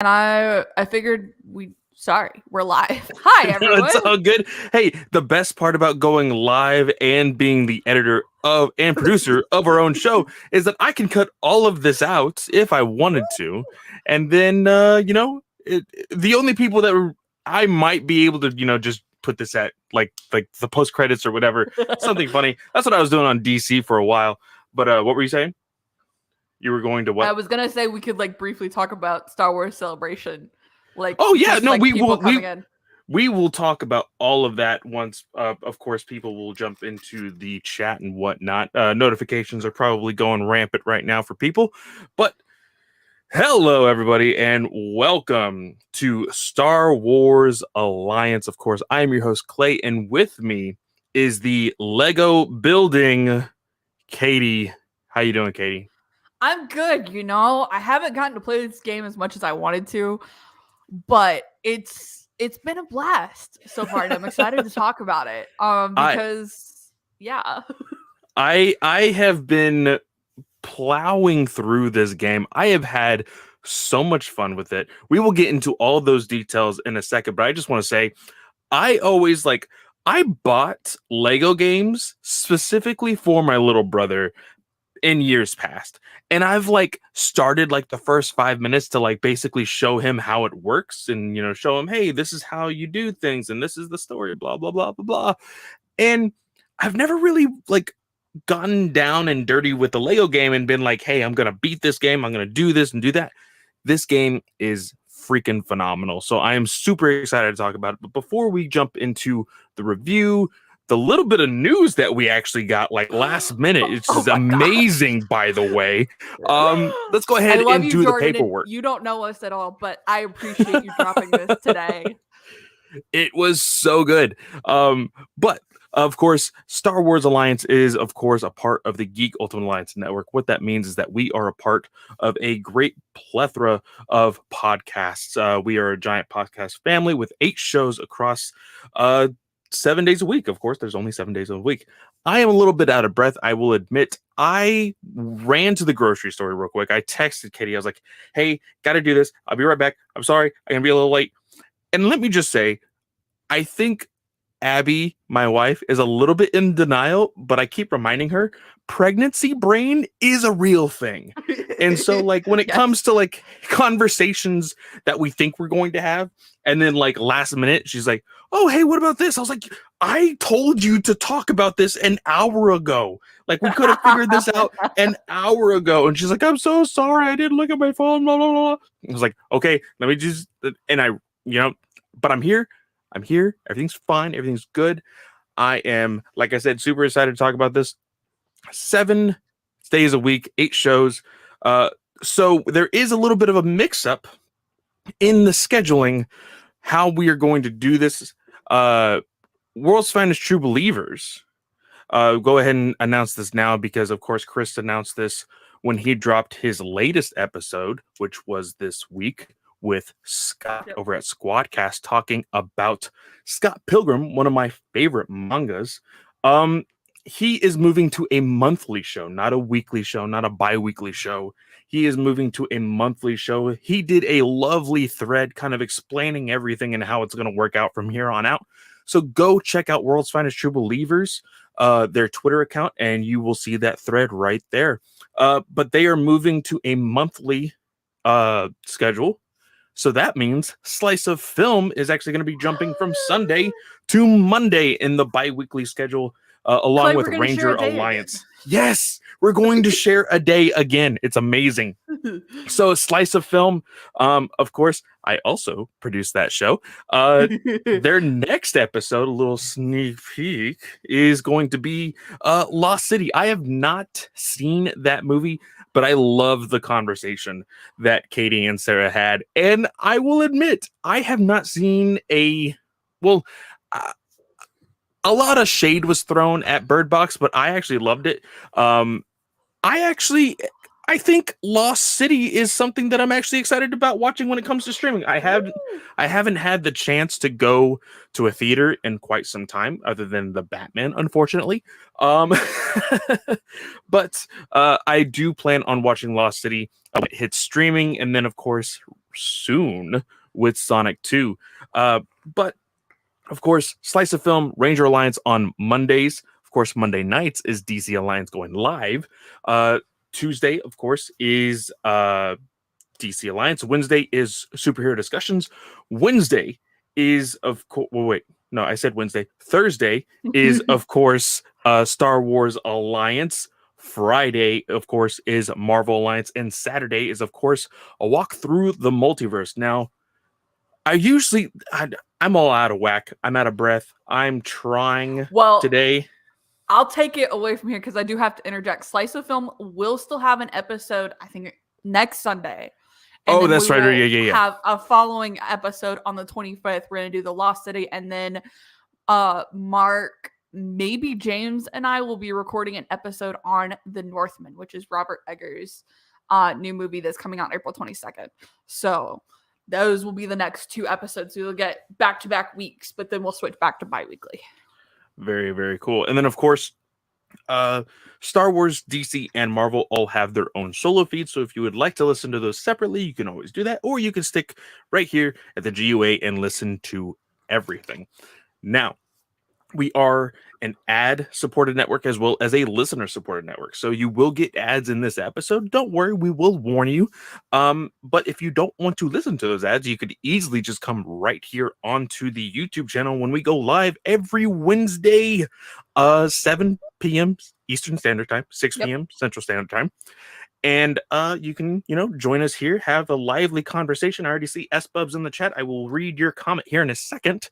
I figured we're live. Hi everyone. It's all good. Hey, the best part about going live and being the editor of and producer of our own show is that I can cut all of this out if I wanted to, and then the only people that I might be able to just put this at like the post credits or whatever, something funny. That's what I was doing on DC for a while. But what were you saying? You were going to what? I was gonna say we could briefly talk about Star Wars Celebration. Oh yeah, no, we people will. coming in. We will talk about all of that once, of course, people will jump into the chat and whatnot. Notifications are probably going rampant right now for people. But hello, everybody, and welcome to Star Wars Alliance. Of course, I am your host, Clay, and with me is the Lego building, Katie. How you doing, Katie? I'm good. I haven't gotten to play this game as much as I wanted to, but it's been a blast so far, and I'm excited to talk about it. Because I have been plowing through this game. I have had so much fun with it. We will get into all those details in a second, but I just want to say I bought Lego games specifically for my little brother in years past, and I've started the first 5 minutes to basically show him how it works, and show him, hey, this is how you do things, and this is the story, blah blah blah blah blah. And I've never really gotten down and dirty with the Lego game and been like, hey, I'm gonna beat this game, I'm gonna do this and do that. This game is freaking phenomenal, so I am super excited to talk about it. But before we jump into the review, the little bit of news that we actually got last minute, it's amazing, by the way. Let's go ahead and do Jordan, the paperwork. You don't know us at all, but I appreciate you dropping this today. It was so good. But of course, Star Wars Alliance is, of course, a part of the Geek Ultimate Alliance Network. What that means is that we are a part of a great plethora of podcasts. We are a giant podcast family with 8 shows across 7 days a week. Of course, there's only 7 days a week. I am a little bit out of breath, I will admit. I ran to the grocery store real quick. I texted Katie. I was like, hey, gotta do this. I'll be right back. I'm sorry. I'm gonna be a little late. And let me just say, I think Abby, my wife, is a little bit in denial, but I keep reminding her pregnancy brain is a real thing. And so when it comes to conversations that we think we're going to have, and then last minute she's like, oh, hey, what about this? I was like, I told you to talk about this an hour ago. We could have figured this out an hour ago. And she's like, I'm so sorry, I didn't look at my phone, blah blah blah. I was like, okay, let me just, and but I'm here. Everything's fine. Everything's good. I am, like I said, super excited to talk about this. 7 days a week, 8 shows. So there is a little bit of a mix-up in the scheduling, how we are going to do this. World's Finest True Believers. Go ahead and announce this now, because, of course, Chris announced this when he dropped his latest episode, which was this week, with Scott over at Squadcast, talking about Scott Pilgrim, one of my favorite mangas. He is moving to a monthly show, not a weekly show, not a bi-weekly show. He is moving to a monthly show. He did a lovely thread kind of explaining everything and how it's going to work out from here on out. So go check out World's Finest True Believers, their Twitter account, and you will see that thread right there. But they are moving to a monthly schedule. So that means Slice of Film is actually going to be jumping from Sunday to Monday in the bi-weekly schedule, along with Ranger Alliance. Again. Yes, we're going to share a day again. It's amazing. So Slice of Film, of course, I also produced that show. Their next episode, a little sneak peek, is going to be Lost City. I have not seen that movie, but I love the conversation that Katie and Sarah had. And I will admit, I have not seen a lot of shade was thrown at Bird Box, but I actually loved it. I think Lost City is something that I'm actually excited about watching when it comes to streaming. I haven't had the chance to go to a theater in quite some time, other than the Batman, unfortunately. But I do plan on watching Lost City when it hits streaming, and then of course soon with Sonic 2. But of course, Slice of Film, Ranger Alliance on Mondays. Of course, Monday nights is DC Alliance going live. Tuesday, of course, is DC Alliance. Wednesday is Superhero Discussions. Wednesday is, of course, wait, no, I said Wednesday. Thursday is, of course, Star Wars Alliance. Friday, of course, is Marvel Alliance. And Saturday is, of course, a walk through the multiverse. Now, I'm all out of whack. I'm out of breath. I'm trying today. I'll take it away from here because I do have to interject. Slice of Film will still have an episode, I think, next Sunday. And that's right. Yeah. Have a following episode on the 25th. We're going to do The Lost City. And then Mark, maybe James, and I will be recording an episode on The Northman, which is Robert Eggers' new movie that's coming out April 22nd. So those will be the next 2 episodes. So you'll get back-to-back weeks, but then we'll switch back to bi-weekly. Very, very cool. And then, of course, Star Wars, DC, and Marvel all have their own solo feeds. So if you would like to listen to those separately, you can always do that. Or you can stick right here at the GUA and listen to everything. Now, we are an ad-supported network as well as a listener-supported network. So you will get ads in this episode. Don't worry, we will warn you. But if you don't want to listen to those ads, you could easily just come right here onto the YouTube channel when we go live every Wednesday, 7 p.m. Eastern Standard Time, 6 p.m. Central Standard Time. And you can, join us here, have a lively conversation. I already see S-Bubs in the chat. I will read your comment here in a second.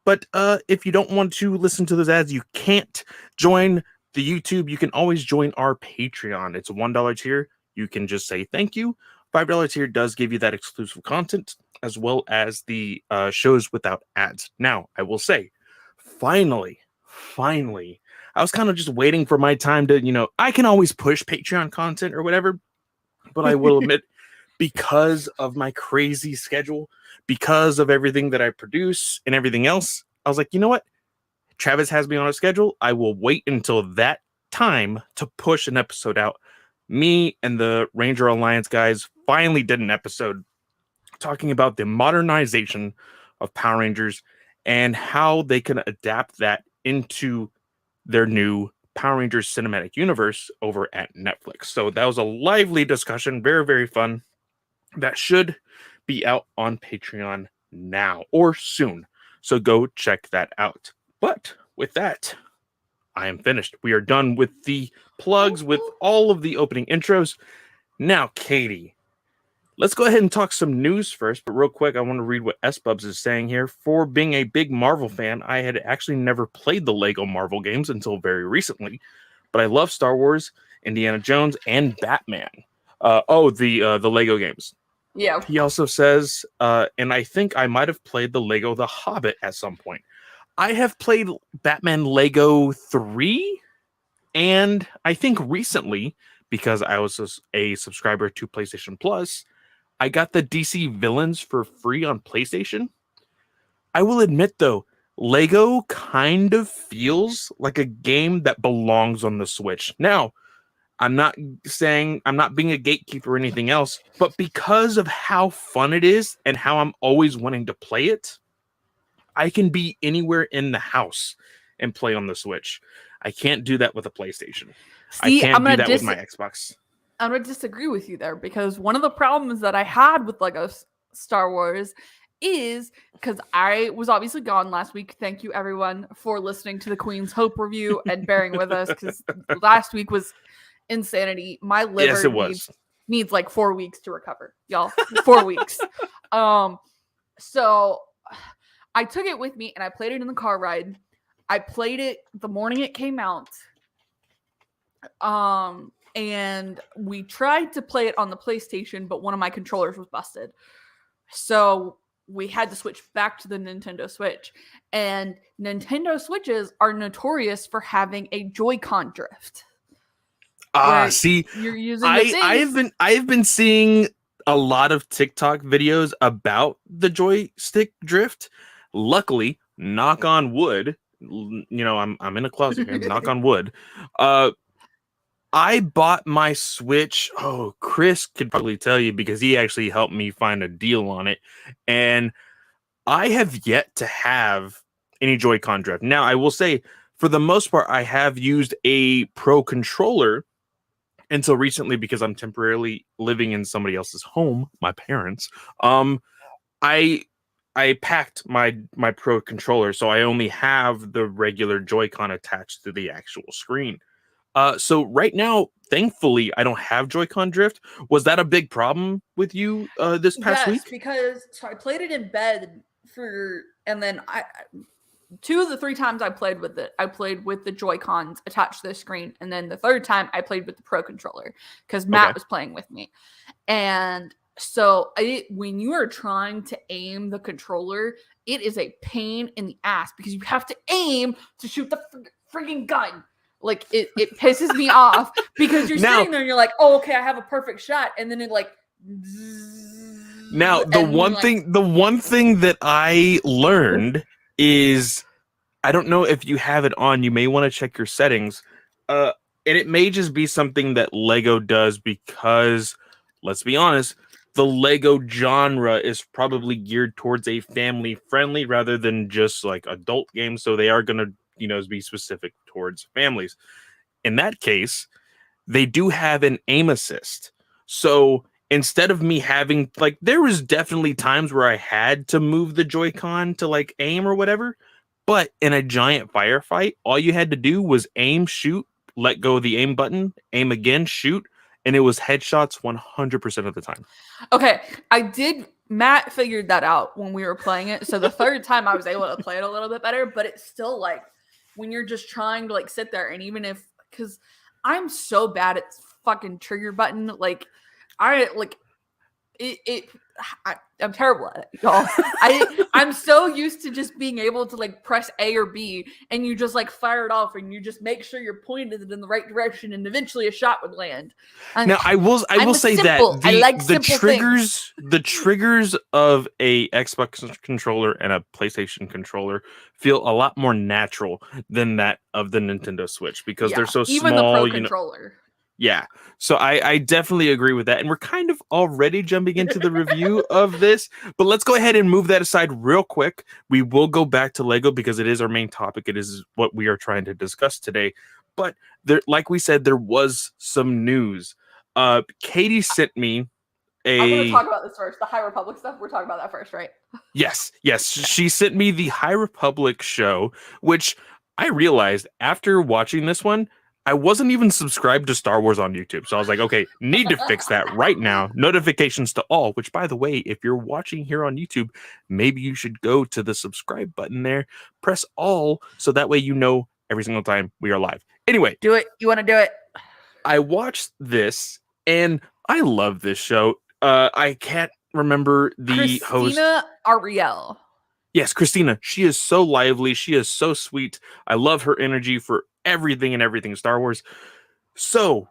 But if you don't want to listen to those ads, you can't join the YouTube. You can always join our Patreon. It's a $1 tier. You can just say thank you. $5 tier does give you that exclusive content as well as the shows without ads. Now, I will say, finally, I was kind of just waiting for my time to, I can always push Patreon content or whatever, but I will admit, because of my crazy schedule, because of everything that I produce and everything else, I was like, you know what? Travis has me on a schedule. I will wait until that time to push an episode out. Me and the Ranger Alliance guys finally did an episode talking about the modernization of Power Rangers and how they can adapt that into their new Power Rangers cinematic universe over at Netflix. So that was a lively discussion. Very, very fun. That should be out on Patreon now or soon. So go check that out. But with that, I am finished. We are done with the plugs, with all of the opening intros. Now, Katie, let's go ahead and talk some news first. But real quick, I want to read what S-Bubs is saying here. For being a big Marvel fan, I had actually never played the Lego Marvel games until very recently. But I love Star Wars, Indiana Jones, and Batman. The Lego games. Yeah. He also says, and I think I might have played the Lego The Hobbit at some point. I have played Batman Lego 3, and I think recently, because I was a subscriber to PlayStation Plus, I got the DC Villains for free on PlayStation. I will admit, though, Lego kind of feels like a game that belongs on the Switch. Now, I'm not being a gatekeeper or anything else, but because of how fun it is and how I'm always wanting to play it, I can be anywhere in the house and play on the Switch. I can't do that with a PlayStation. See, I can't do that with my Xbox. I'm going to disagree with you there because one of the problems that I had with Lego Star Wars is because I was obviously gone last week. Thank you, everyone, for listening to the Queen's Hope review and bearing with us because last week was insanity. My liver needs like 4 weeks to recover, y'all. 4 weeks. So I took it with me and I played it in the car ride. I played it the morning it came out. And we tried to play it on the PlayStation, but one of my controllers was busted. So we had to switch back to the Nintendo Switch. And Nintendo Switches are notorious for having a Joy-Con drift. See, you're using I've been seeing a lot of TikTok videos about the joystick drift. Luckily, knock on wood, I'm in a closet here, knock on wood. I bought my Switch. Oh, Chris could probably tell you because he actually helped me find a deal on it. And I have yet to have any Joy-Con drift. Now, I will say, for the most part, I have used a Pro controller until recently because I'm temporarily living in somebody else's home, my parents. I I packed my Pro controller, so I only have the regular Joy-Con attached to the actual screen. So right now, thankfully, I don't have Joy-Con drift. Was that a big problem with you this past Yes, week? because I played it in bed and then I 2 of the 3 times I played with it, I played with the Joy-Cons attached to the screen, and then the 3rd time I played with the Pro controller because Matt was playing with me. And so when you are trying to aim the controller, it is a pain in the ass because you have to aim to shoot the frigging gun. Like it pisses me off because you're sitting there and you're like, oh, okay, I have a perfect shot, and then it like. Now the one thing that I learned is, I don't know if you have it on. You may want to check your settings, and it may just be something that Lego does because, let's be honest, the Lego genre is probably geared towards a family friendly rather than just like adult games. So they are going to, be specific towards families. In that case, they do have an aim assist. So instead of me having like, there was definitely times where I had to move the Joy-Con to like aim or whatever. But in a giant firefight, all you had to do was aim, shoot, let go of the aim button, aim again, shoot, and it was headshots 100% of the time. Okay, Matt figured that out when we were playing it. So the 3rd time I was able to play it a little bit better, but it's still like when you're just trying to like sit there, and even because I'm so bad at fucking trigger button, like I'm terrible at it, y'all. I'm so used to just being able to like press A or B and you just like fire it off and you just make sure you're pointed in the right direction and eventually a shot would land. Now I will say that the triggers of a Xbox controller and a PlayStation controller feel a lot more natural than that of the Nintendo Switch because they're so small. Even the Pro controller. Yeah, so I definitely agree with that. And we're kind of already jumping into the review of this, but let's go ahead and move that aside real quick. We will go back to Lego because it is our main topic. It is what we are trying to discuss today. But like we said, there was some news. Katie sent me I'm going to talk about this first. The High Republic stuff, we're talking about that first, right? Yes. She sent me the High Republic show, which I realized after watching this one, I wasn't even subscribed to Star Wars on YouTube. So I was like, okay, need to fix that right now. Notifications to all, which by the way, if you're watching here on YouTube, maybe you should go to the subscribe button there, press all, so that way you know every single time we are live. Anyway. Do it. You want to do it? I watched this and I love this show. I can't remember the host. Christina Ariel. Yes, Christina. She is so lively. She is so sweet. I love her energy for everything Star Wars. So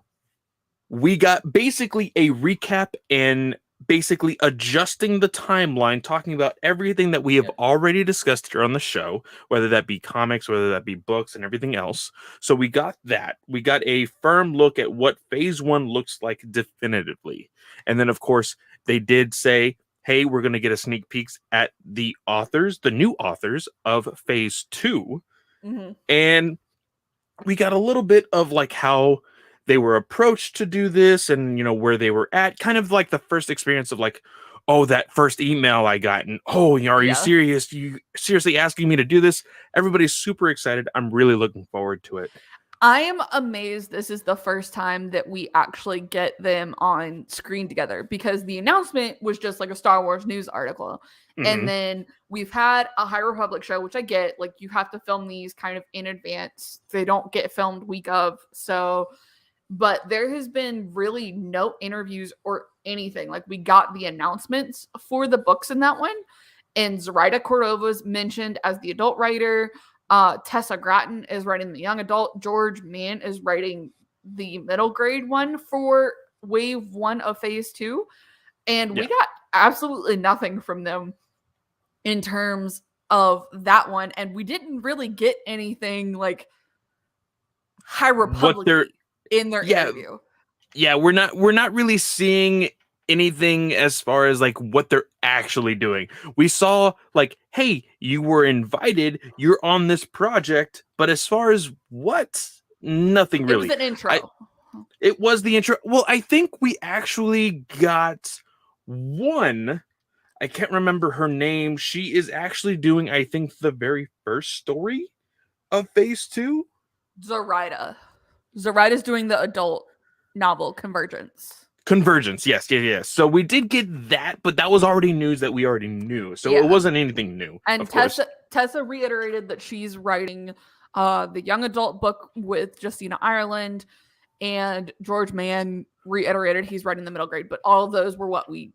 we got basically a recap and basically adjusting the timeline, talking about everything that we have already discussed here on the show, whether that be comics, whether that be books and everything else. So we got that. We got a firm look at what phase 1 looks like definitively. And then of course they did say, hey, we're going to get a sneak peek at the new authors of phase 2. Mm-hmm. And we got a little bit of like how they were approached to do this and, where they were at, kind of like the first experience of like, oh, that first email I got. And, are you serious? You seriously asking me to do this? Everybody's super excited. I'm really looking forward to it. I am amazed this is the first time that we actually get them on screen together because the announcement was just like a Star Wars news article. Mm-hmm. And then we've had a High Republic show, which I get, like you have to film these kind of in advance. They don't get filmed week of. So, but there has been really no interviews or anything. Like we got the announcements for the books in that one. And Zoraida Cordova's mentioned as the adult writer. Tessa Gratton is writing the young adult. George Mann is writing the middle grade one for wave 1 of phase 2. And we got absolutely nothing from them in terms of that one. And we didn't really get anything like High Republic. in their interview. Yeah, we're not really seeing anything as far as like what they're actually doing. We saw like, hey, you were invited, you're on this project, but as far as what, nothing really. It was an intro. It was the intro. Well, I think we actually got one. I can't remember her name. She is actually doing, I think, the very first story of Phase 2. Zoraida's doing the adult novel Convergence. Yes. So we did get that, but that was already news that we already knew. So it wasn't anything new. And Tessa reiterated that she's writing the young adult book with Justina Ireland, and George Mann reiterated he's writing the middle grade. But all of those were what we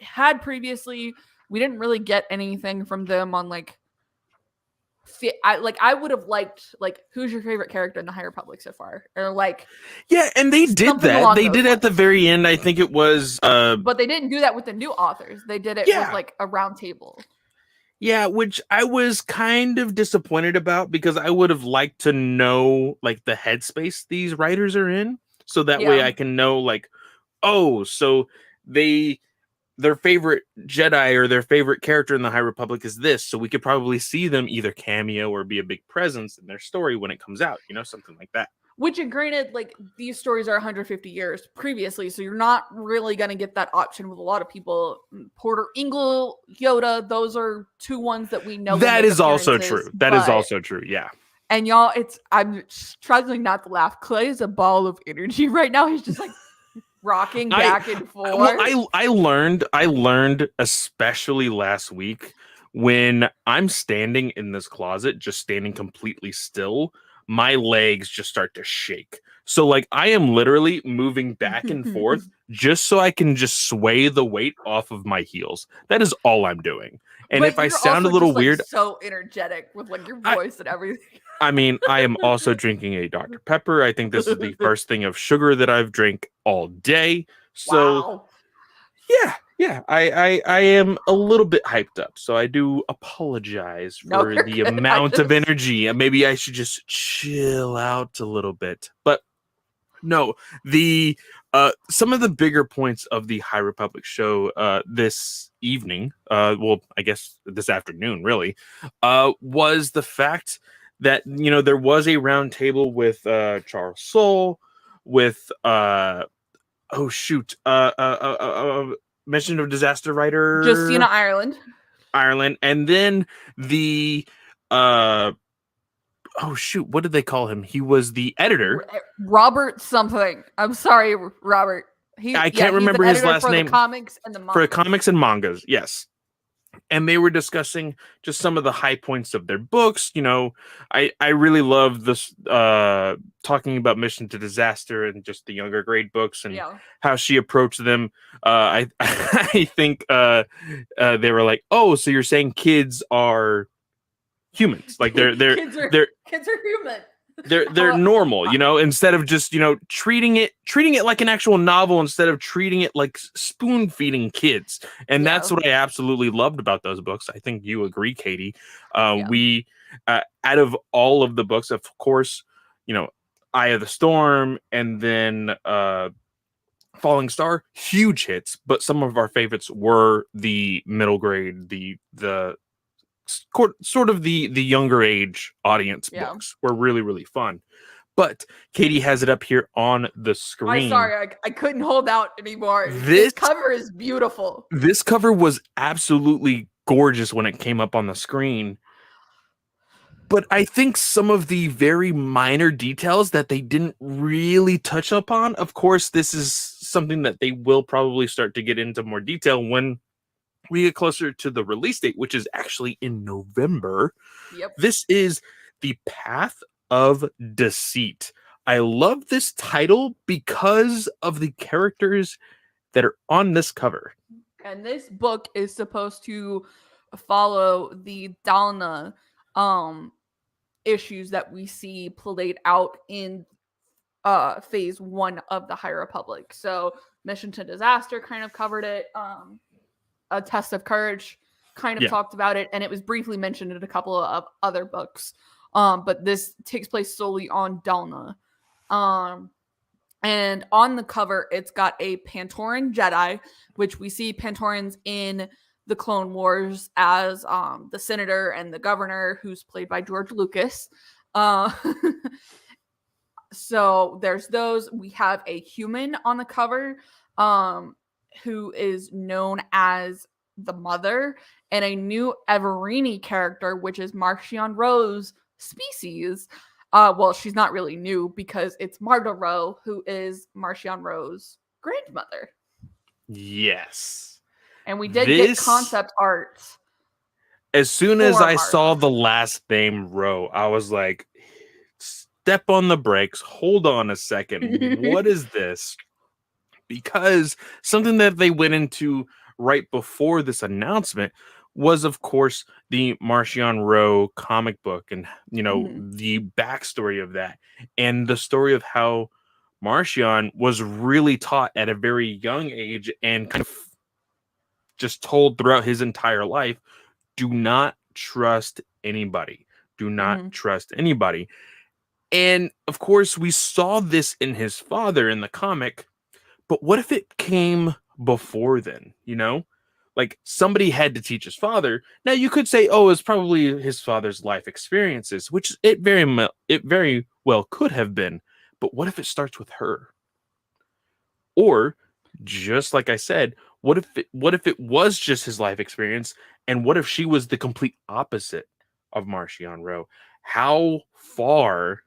had previously. We didn't really get anything from them on like I would have liked like who's your favorite character in the High Republic so far, or like and they did that. They did at the very end. I think it was but they didn't do that with the new authors. They did it with like a round table. Yeah, which I was kind of disappointed about because I would have liked to know like the headspace these writers are in, so that way I can know like, oh, so their favorite Jedi or their favorite character in the High Republic is this, so we could probably see them either cameo or be a big presence in their story when it comes out, something like that. Which, and granted, like these stories are 150 years previously, so you're not really going to get that option with a lot of people. Porter Engle, Yoda, those are two ones that we know. That is also true. That is also true. Yeah. And y'all, I'm struggling not to laugh. Clay is a ball of energy right now. He's just like rocking back and forth. Well, I learned especially last week when I'm standing in this closet, just standing completely still, my legs just start to shake. So like I am literally moving back and forth just so I can just sway the weight off of my heels. That is all I'm doing. And if I sound a little weird, so energetic with like your voice and everything. I mean, I am also drinking a Dr. Pepper. I think this is the first thing of sugar that I've drank all day. So, yeah, I am a little bit hyped up. So I do apologize for the amount of energy. Maybe I should just chill out a little bit. But no, some of the bigger points of the High Republic show this evening, well, I guess this afternoon, really, was the fact that there was a round table with Charles Soule, with Mission of Disaster writer Justina Ireland, and then the what did they call him? He was the editor, Robert something. I'm sorry, Robert. I can't remember his last name. For comics and the mangas. For comics and mangas, yes. And they were discussing just some of the high points of their books. I really love this talking about Mission to Disaster and just the younger grade books and how she approached them. I think they were like, oh, so you're saying kids are humans? Like they're kids are human. They're normal, instead of just, treating it like an actual novel instead of treating it like spoon feeding kids. And that's what I absolutely loved about those books. I think you agree, Katie. We, out of all of the books, of course, Eye of the Storm and then Falling Star, huge hits, but some of our favorites were the middle grade, the sort of the younger age audience books were really, really fun. But Katie has it up here on the screen. I'm sorry, I couldn't hold out anymore. This cover is beautiful. This cover was absolutely gorgeous when it came up on the screen. But I think some of the very minor details that they didn't really touch upon, of course, this is something that they will probably start to get into more detail when we get closer to the release date, which is actually in November. Yep. This is The Path of Deceit. I love this title because of the characters that are on this cover. And this book is supposed to follow the Dalna issues that we see played out in phase 1 of the High Republic. So Mission to Disaster kind of covered it. A Test of Courage kind of talked about it, and it was briefly mentioned in a couple of other books. But this takes place solely on Dalna. And on the cover, it's got a Pantoran Jedi, which we see Pantorans in the Clone Wars as the senator and the governor, who's played by George Lucas. So there's those. We have a human on the cover who is known as the mother, and a new Everini character, which is Marchion Ro's species. Well, she's not really new because it's Marta Ro, who is Marchion Ro's grandmother. Yes. And we did get concept art. As soon as I saw the last name Ro, I was like, step on the brakes. Hold on a second. What is this? Because something that they went into right before this announcement was, of course, the Marchion Ro comic book and, the backstory of that and the story of how Marchion was really taught at a very young age and kind of just told throughout his entire life, do not trust anybody. Do not trust anybody. And of course, we saw this in his father in the comic, but what if it came before then, Like somebody had to teach his father. Now you could say, oh, it's probably his father's life experiences, which it very well could have been. But what if it starts with her? Or just like I said, what if it was just his life experience? And what if she was the complete opposite of Marchion Ro? How far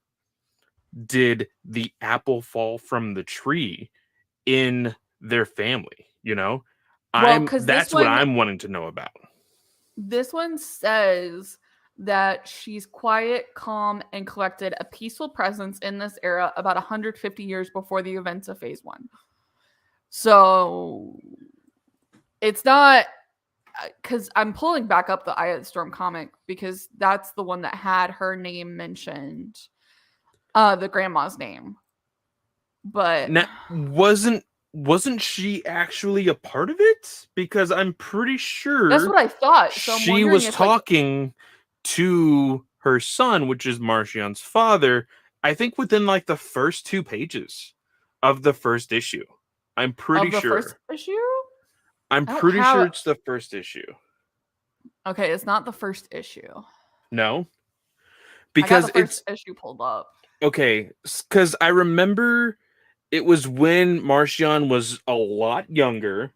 did the apple fall from the tree in their family? That's what I'm wanting to know about. This one says that she's quiet, calm, and collected, a peaceful presence in this era about 150 years before the events of Phase 1. So it's not, because I'm pulling back up the Eye of the Storm comic because that's the one that had her name mentioned, the grandma's name. But now, wasn't she actually a part of it? Because I'm pretty sure that's what I thought. So she was talking to her son, which is Marchion's father, I think within like the first 2 pages of the first issue. I'm pretty sure. First issue? I'm pretty sure it's the first issue. Okay, it's not the first issue. No? Because I got the first issue pulled up. Okay, because I remember it was when Marchion was a lot younger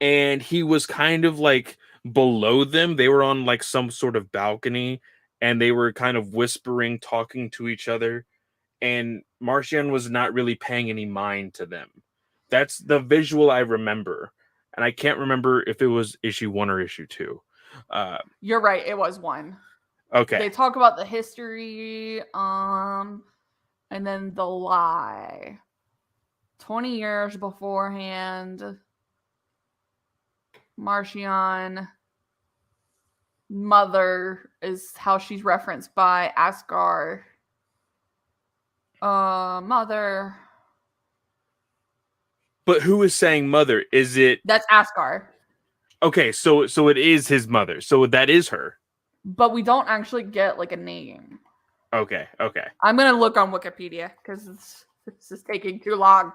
and he was kind of like below them. They were on like some sort of balcony and they were kind of whispering, talking to each other. And Marchion was not really paying any mind to them. That's the visual I remember. And I can't remember if it was issue 1 or issue 2. You're right. It was 1. Okay. They talk about the history, and then the lie. 20 years beforehand, Marchion mother is how she's referenced by Asgard. Mother. But who is saying mother? Is it? That's Asgard. Okay, so it is his mother. So that is her. But we don't actually get like a name. Okay. I'm gonna look on Wikipedia because this is taking too long.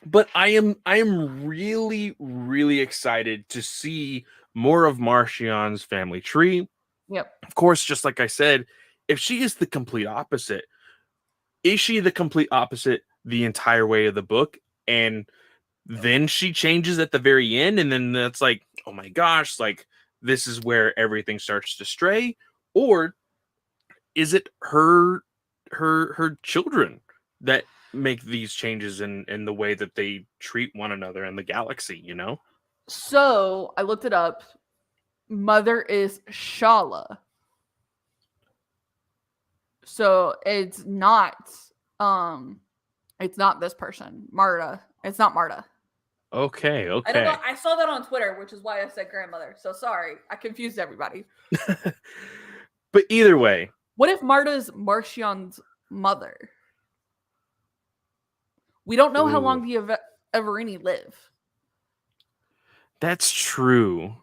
But I am really, really excited to see more of Marchion's family tree. Yep. Of course, just like I said, if she is the complete opposite, is she the complete opposite the entire way of the book? And then she changes at the very end, and then that's like, oh my gosh, like this is where everything starts to stray? Or is it her children that make these changes in the way that they treat one another in the galaxy, So I looked it up. Mother is Shala. So it's not this person, Marta. It's not Marta. Okay. I don't know. I saw that on Twitter, which is why I said grandmother. So sorry, I confused everybody. But either way, what if Marta's Marchion's mother? We don't know how long the Everini live. That's true.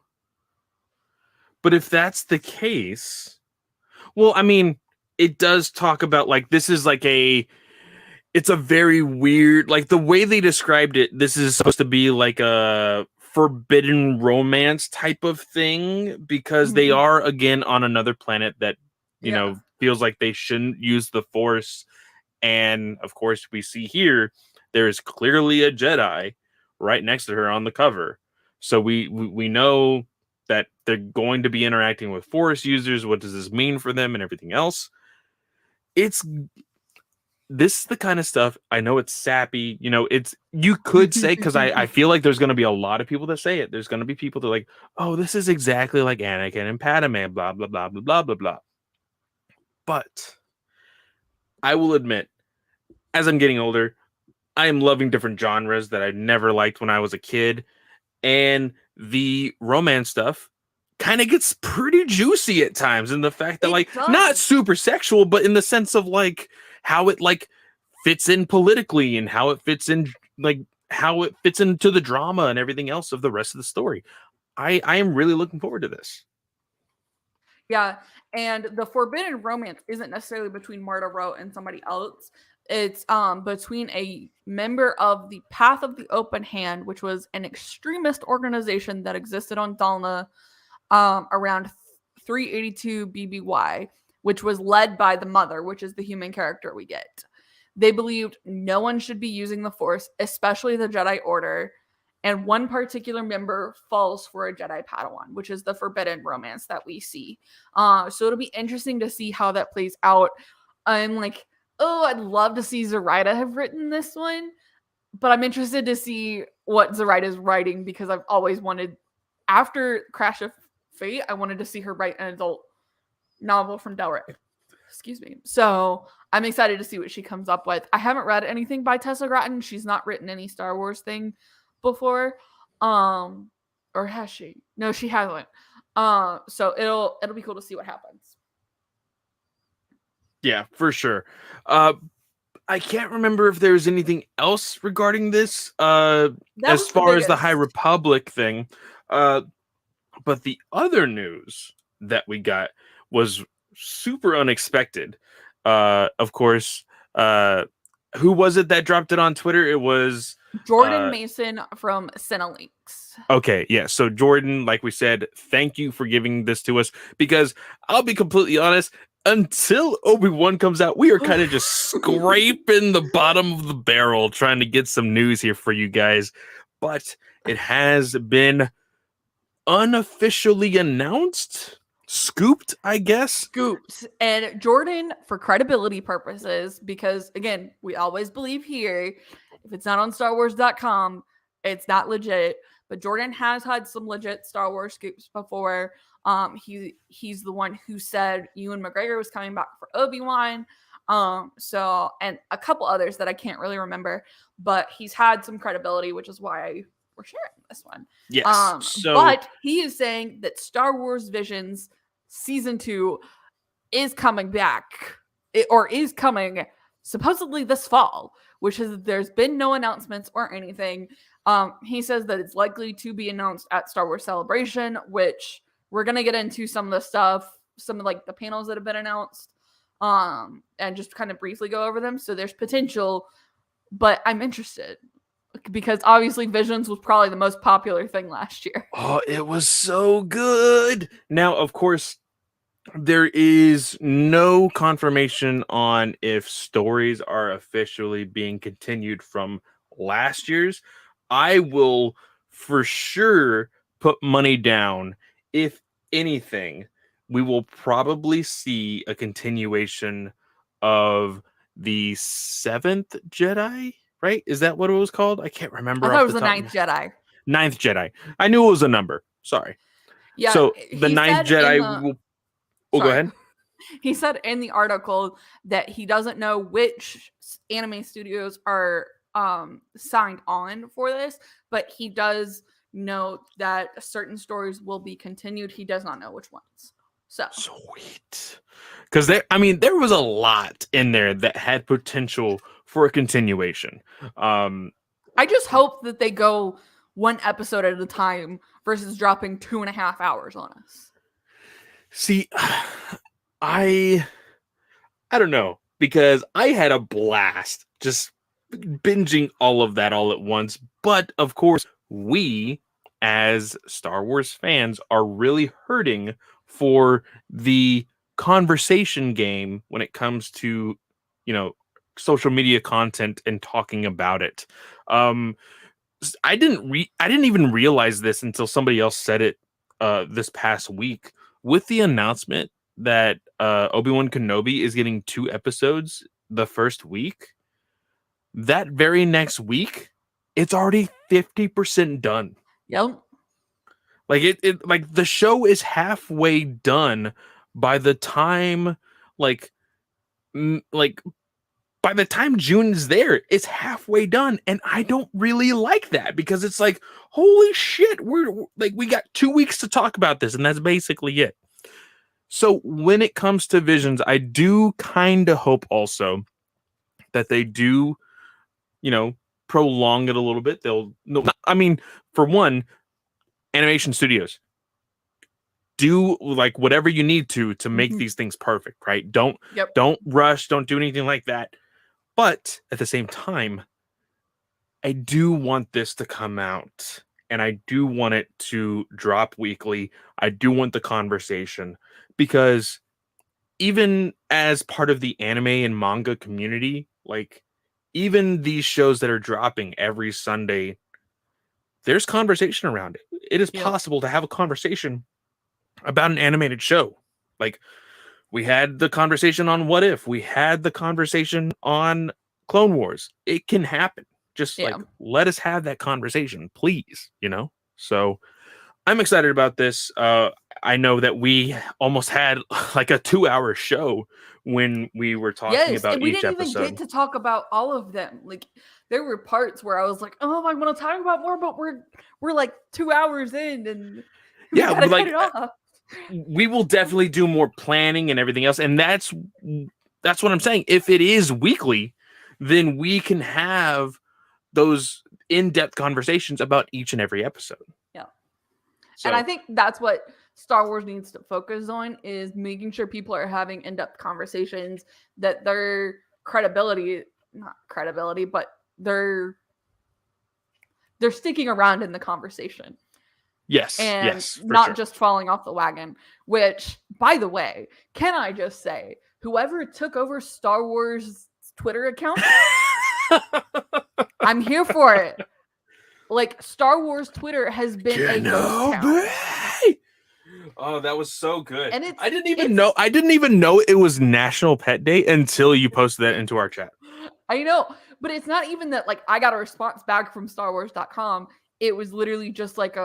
But if that's the case, well, I mean, it does talk about like this is like a it's a very weird, like the way they described it. This is supposed to be like a forbidden romance type of thing because they are again on another planet that feels like they shouldn't use the Force. And of course, we see here there is clearly a Jedi right next to her on the cover, so we know that they're going to be interacting with Force users. What does this mean for them and everything else? This is the kind of stuff, I know it's sappy, you could say, because I feel like there's going to be a lot of people that say it. There's going to be people that are like, oh, this is exactly like Anakin and Padme, blah, blah, blah, blah, blah, blah, blah. But I will admit, as I'm getting older, I am loving different genres that I never liked when I was a kid. And the romance stuff kind of gets pretty juicy at times, in the fact that not super sexual, but in the sense of like how it like fits in politically and how it fits in how it fits into the drama and everything else of the rest of the story. I am really looking forward to this. Yeah, and the forbidden romance isn't necessarily between Marta Rowe and somebody else. It's between a member of the Path of the Open Hand, which was an extremist organization that existed on Dalna around 382 BBY, which was led by the Mother, which is the human character we get. They believed no one should be using the Force, especially the Jedi Order, and one particular member falls for a Jedi Padawan, which is the forbidden romance that we see. So it'll be interesting to see how that plays out. I'm like, oh, I'd love to see Zoraida have written this one, but I'm interested to see what Zoraida's writing, because I've always wanted, after Crash of Fate, I wanted to see her write an adult novel from Del Rey. Excuse me. So I'm excited to see what she comes up with. I haven't read anything by Tessa Gratton. She's not written any Star Wars thing before. Or has she? No, she hasn't. So it'll be cool to see what happens. Yeah, for sure. I can't remember if there's anything else regarding this as far as the High Republic thing. But the other news that we got was super unexpected. Of course, who was it that dropped it on Twitter? It was Jordan Mason from Cinelinks. Okay, yeah. So Jordan, like we said, thank you for giving this to us, because I'll be completely honest, until Obi-Wan comes out, we are kind of just scraping the bottom of the barrel trying to get some news here for you guys. But it has been unofficially announced, scooped, I guess. Scooped. And Jordan, for credibility purposes, because again, we always believe here, if it's not on StarWars.com, it's not legit. But Jordan has had some legit Star Wars scoops before. He's the one who said Ewan McGregor was coming back for Obi-Wan. So, and a couple others that I can't really remember, but he's had some credibility, which is why we're sharing this one. Yes. But he is saying that Star Wars Visions Season 2 is coming back, or is coming supposedly this fall, which is, there's been no announcements or anything. He says that it's likely to be announced at Star Wars Celebration, which we're going to get into some of the stuff, some of like the panels that have been announced, and just kind of briefly go over them. So there's potential, but I'm interested because obviously Visions was probably the most popular thing last year. Oh, it was so good. Now, of course, there is no confirmation on if stories are officially being continued from last year's. I will for sure put money down. If anything, we will probably see a continuation of the 7th Jedi, right? Is that what it was called? I can't remember. I thought it was the 9th Jedi. 9th Jedi. I knew it was a number. Sorry. Yeah. So the 9th Jedi will... Oh, go ahead. He said in the article that he doesn't know which anime studios are signed on for this, but he does know that certain stories will be continued. He does not know which ones. So sweet. Because there was a lot in there that had potential for a continuation. I just hope that they go one episode at a time versus dropping 2.5 hours on us. See, I don't know, because I had a blast just binging all of that all at once. But of course, we as Star Wars fans are really hurting for the conversation game when it comes to, social media content and talking about it. I didn't even realize this until somebody else said it this past week with the announcement that Obi-Wan Kenobi is getting 2 episodes the first week. That very next week, it's already 50% done. Yep. Like like the show is halfway done by the time like by the time June is there, it's halfway done. And I don't really like that because it's like, holy shit, we got 2 weeks to talk about this, and that's basically it. So when it comes to Visions, I do kind of hope also that they do, prolong it a little bit. For one, animation studios, do like whatever you need to make these things perfect, right? Don't rush, don't do anything like that. But at the same time, I do want this to come out, and I do want it to drop weekly. I do want the conversation, because even as part of the anime and manga community, like even these shows that are dropping every Sunday, there's conversation around it. It is possible to have a conversation about an animated show. Like, we had the conversation on What If. We had the conversation on Clone Wars. It can happen. Just like, let us have that conversation, please, So I'm excited about this. I know that we almost had like a 2-hour show when we were talking about and we each didn't episode. even get to talk about all of them. Like, there were parts where I was like, oh, I want to talk about more, but we're like 2 hours in, and we gotta cut it off. We will definitely do more planning and everything else, and that's what I'm saying. If it is weekly, then we can have those in-depth conversations about each and every episode. Yeah. So, and I think that's what Star Wars needs to focus on, is making sure people are having in-depth conversations, that their not credibility, but they're sticking around in the conversation. Yes. And yes, not just falling off the wagon, which, by the way, can I just say, whoever took over Star Wars Twitter account, I'm here for it. Like, Star Wars Twitter has been a ghost town. Oh, that was so good. And I didn't even know it was National Pet Day until you posted that into our chat. I know, but it's not even that, like, I got a response back from StarWars.com. It was literally just like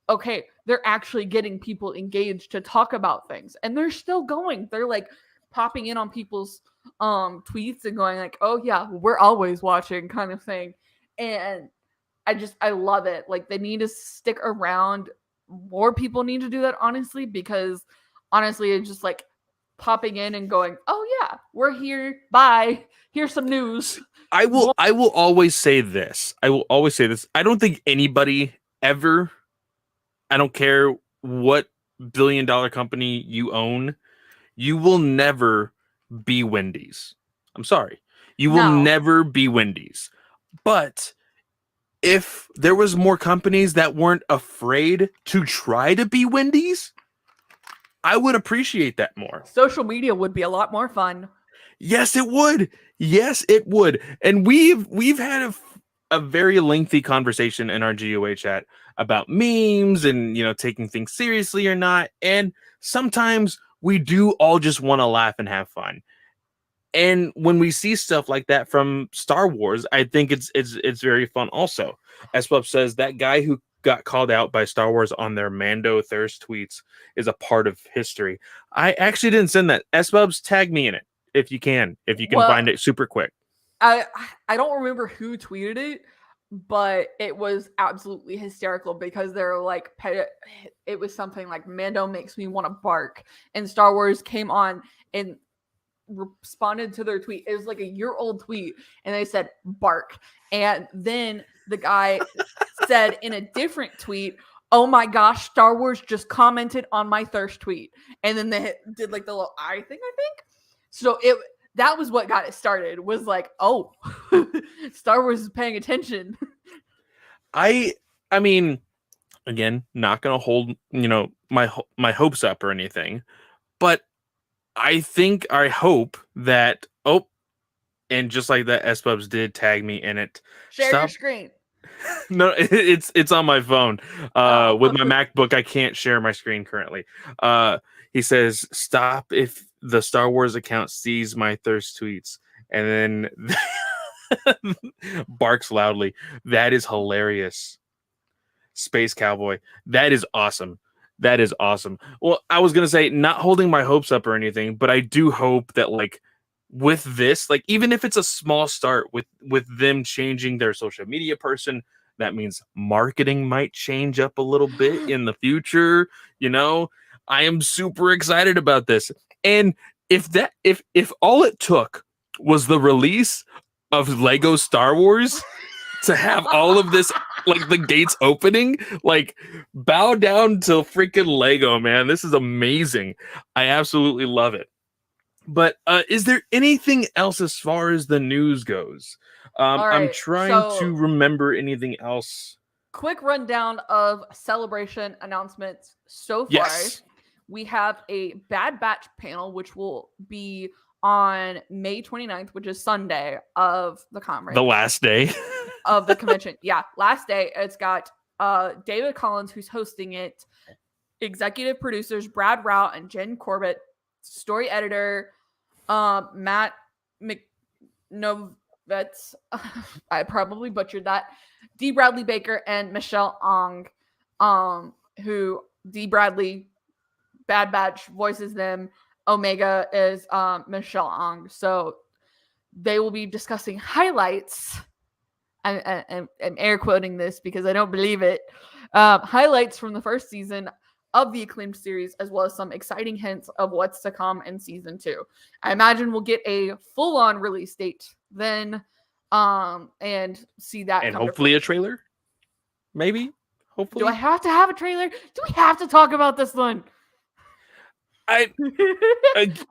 okay, they're actually getting people engaged to talk about things, and they're still going. They're like popping in on people's tweets and going like, oh yeah, we're always watching, kind of thing. And I love it. Like, they need to stick around. More people need to do that, honestly, because honestly, it's just like popping in and going, oh yeah, we're here, bye, here's some news. I will always say this. I don't think anybody ever, I don't care what billion-dollar company you own, you will never be Wendy's. I'm sorry. You will never be Wendy's. But if there was more companies that weren't afraid to try to be Wendy's, I would appreciate that more. Social media would be a lot more fun. Yes, it would. Yes, it would. And we've had a very lengthy conversation in our GOA chat about memes and, taking things seriously or not. And sometimes we do all just want to laugh and have fun. And when we see stuff like that from Star Wars, I think it's very fun also. As Pup says, that guy who got called out by Star Wars on their Mando thirst tweets is a part of history. I actually didn't send that. S-Bubs, tag me in it if you can find it super quick. I don't remember who tweeted it, but it was absolutely hysterical, because they're like, it was something like, Mando makes me want to bark, and Star Wars came on and responded to their tweet. It was like a year-old tweet, and they said bark, and then the guy said in a different tweet, oh my gosh, Star Wars just commented on my thirst tweet, and then they did like the little eye thing, I think. So that was what got it started. Was like, oh, Star Wars is paying attention. I mean, again, not gonna hold my hopes up or anything, but I hope that and just like that, SBubs did tag me in it. Share your screen. No, it's on my phone. With my MacBook, I can't share my screen currently. He says, "Stop if the Star Wars account sees my thirst tweets," and then barks loudly. That is hilarious. Space Cowboy. That is awesome. That is awesome. Well, I was gonna say, not holding my hopes up or anything, but I do hope that, like, with this, like, even if it's a small start with them changing their social media person, that means marketing might change up a little bit in the future. I am super excited about this. And if all it took was the release of Lego Star Wars to have all of this, like, the gates opening, like, bow down to freaking Lego, man. This is amazing. I absolutely love it. But is there anything else as far as the news goes? I'm trying to remember anything else. Quick rundown of celebration announcements so far. Yes. We have a Bad Batch panel, which will be on May 29th, which is Sunday of the conference. The last day of the convention. Yeah, last day. It's got David Collins, who's hosting it, executive producers Brad Rout and Jen Corbett, story editor Matt McNovets, I probably butchered that, D. Bradley Baker, and Michelle Ong, who D. Bradley Bad Batch voices them. Omega is Michelle Ong. So they will be discussing highlights. I'm air quoting this because I don't believe it. Highlights from the first season of the acclaimed series, as well as some exciting hints of what's to come in season 2. I imagine we'll get a full-on release date then, and see that. And hopefully a trailer? Maybe? Hopefully. Do I have to have a trailer? Do we have to talk about this one?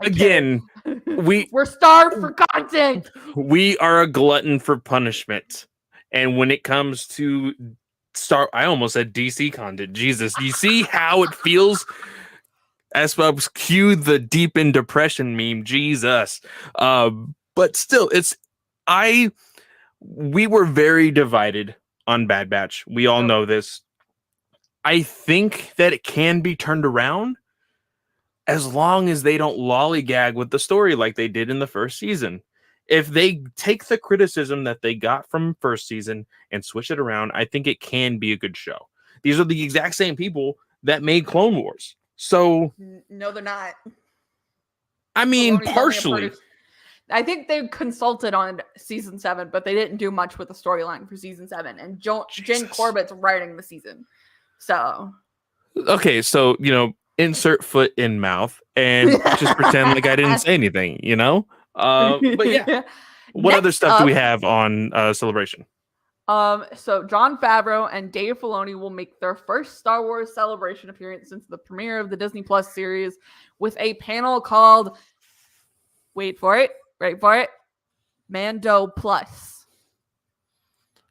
Again, we're starved for content. We are a glutton for punishment. And when it comes to I almost said DC content. Jesus, you see how it feels? SBubs, cue the deep in depression meme. Jesus. But still, we were very divided on Bad Batch. We all know this. I think that it can be turned around as long as they don't lollygag with the story like they did in the first season. If they take the criticism that they got from first season and switch it around, I think it can be a good show. These are the exact same people that made Clone Wars. So no, they're not. I mean, partially. I think they consulted on season 7, but they didn't do much with the storyline for season 7. And Jen Corbett's writing the season. So okay, so insert foot in mouth and just pretend like I didn't say anything, But yeah, what other stuff do we have on Celebration? So Jon Favreau and Dave Filoni will make their first Star Wars Celebration appearance since the premiere of the Disney Plus series with a panel called, wait for it, Mando Plus.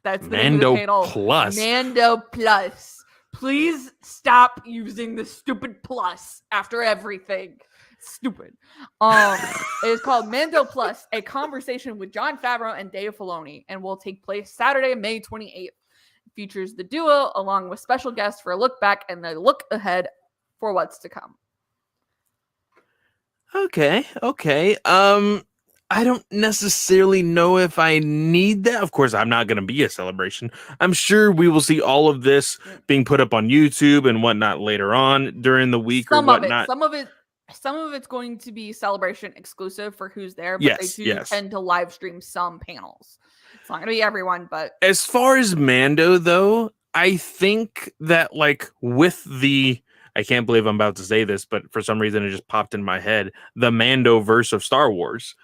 That's the name of the panel. Plus. Mando Plus. Please stop using the stupid plus after everything. Stupid. It is called Mando Plus, a conversation with Jon Favreau and Dave Filoni, and will take place Saturday, May 28th. It features the duo along with special guests for a look back and a look ahead for what's to come. Okay. I don't necessarily know if I need that. Of course, I'm not going to be a celebration. I'm sure we will see all of this being put up on YouTube and whatnot later on during the week or whatnot. Some of it's going to be celebration exclusive for who's there, but they do tend to live stream some panels. It's not going to be everyone, but as far as Mando, though, I think that, like, with the, I can't believe I'm about to say this, but for some reason it just popped in my head, the Mando verse of Star Wars.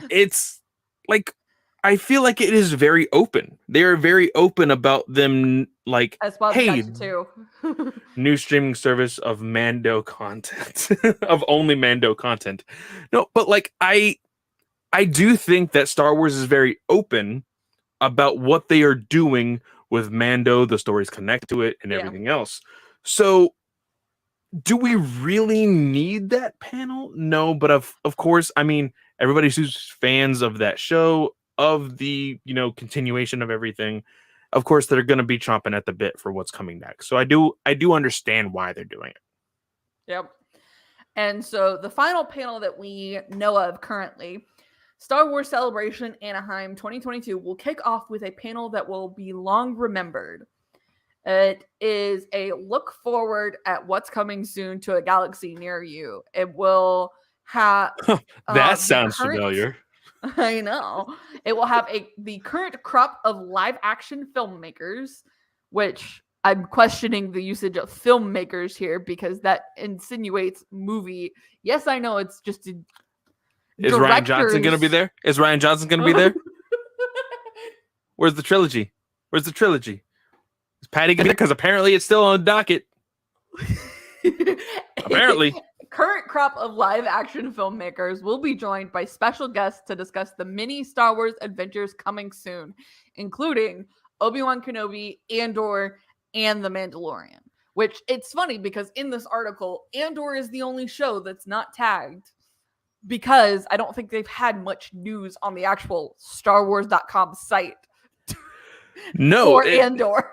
It's like, I feel like it is very open. They are very open about them, like, hey, new streaming service of Mando content, of only Mando content. No, but like, I do think that Star Wars is very open about what they are doing with Mando. The stories connect to it and everything else. So do we really need that panel? No, but of course, I mean, everybody who's fans of that show, of the, continuation of everything, of course, they're going to be chomping at the bit for what's coming next. So I do understand why they're doing it. Yep. And so the final panel that we know of currently, Star Wars Celebration Anaheim 2022, will kick off with a panel that will be long remembered. It is a look forward at what's coming soon to a galaxy near you. It will have that sounds familiar. I know. It will have the current crop of live action filmmakers, which I'm questioning the usage of filmmakers here because that insinuates movie. Yes, I know it's just a Is Ryan Johnson going to be there? Is Ryan Johnson going to be there? Where's the trilogy? Is Patty going to be there? Because apparently it's still on the docket. Apparently. Current crop of live action filmmakers will be joined by special guests to discuss the mini Star Wars adventures coming soon, including Obi-Wan Kenobi, Andor, and The Mandalorian. Which, it's funny because in this article, Andor is the only show that's not tagged because I don't think they've had much news on the actual StarWars.com site for Andor.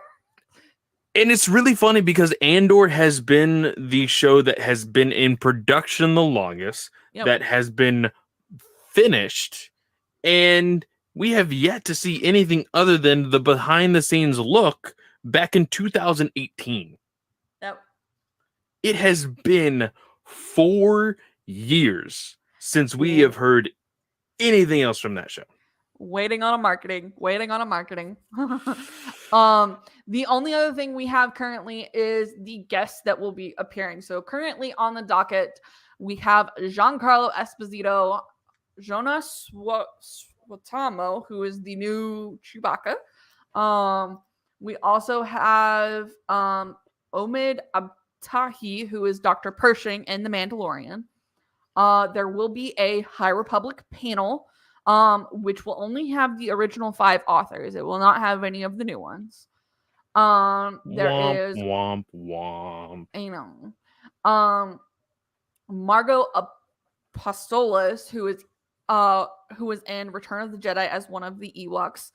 And it's really funny because Andor has been the show that has been in production the longest, that has been finished, and we have yet to see anything other than the behind-the-scenes look back in 2018. Yep. It has been 4 years since we have heard anything else from that show. Waiting on a marketing. The only other thing we have currently is the guests that will be appearing. So currently on the docket, we have Giancarlo Esposito, Jonas Suotamo, who is the new Chewbacca. We also have Omid Abtahi, who is Dr. Pershing in The Mandalorian. There will be a High Republic panel, which will only have the original 5 authors. It will not have any of the new ones. There is womp. I know. Margot Apostolos, who is in Return of the Jedi as one of the Ewoks.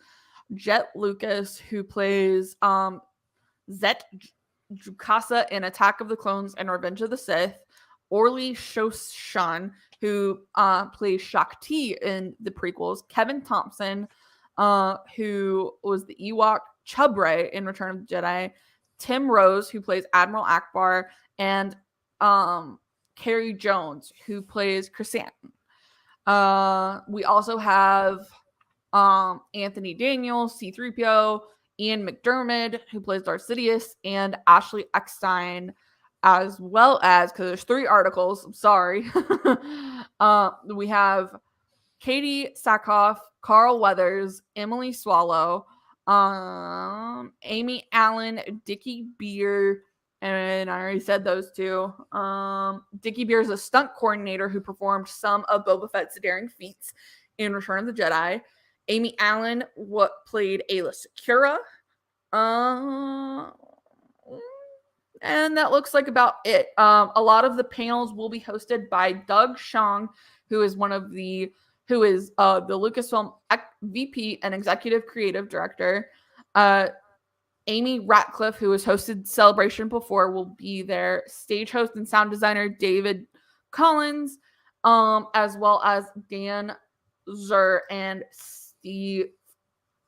Jet Lucas, who plays Zet Jukasa in Attack of the Clones and Revenge of the Sith. Orly Shoshan, who plays Shakti in the prequels. Kevin Thompson, who was the Ewok Chubre in Return of the Jedi. Tim Rose, who plays Admiral Akbar. And Carrie Jones, who plays Chrysanthemum. We also have Anthony Daniels, C-3PO, Ian McDermott, who plays Darth Sidious, and Ashley Eckstein, as well as, because there's 3 articles, I'm sorry. We have Katie Sackhoff, Carl Weathers, Emily Swallow, Amy Allen, Dickie Beer, and I already said those 2. Dickie Beer is a stunt coordinator who performed some of Boba Fett's daring feats in Return of the Jedi. Amy Allen played Ayla Secura. And that looks like about it. A lot of the panels will be hosted by Doug Shong, who is the Lucasfilm VP and Executive Creative Director. Amy Ratcliffe, who has hosted Celebration before, will be their stage host and sound designer, David Collins, as well as Dan Zur. And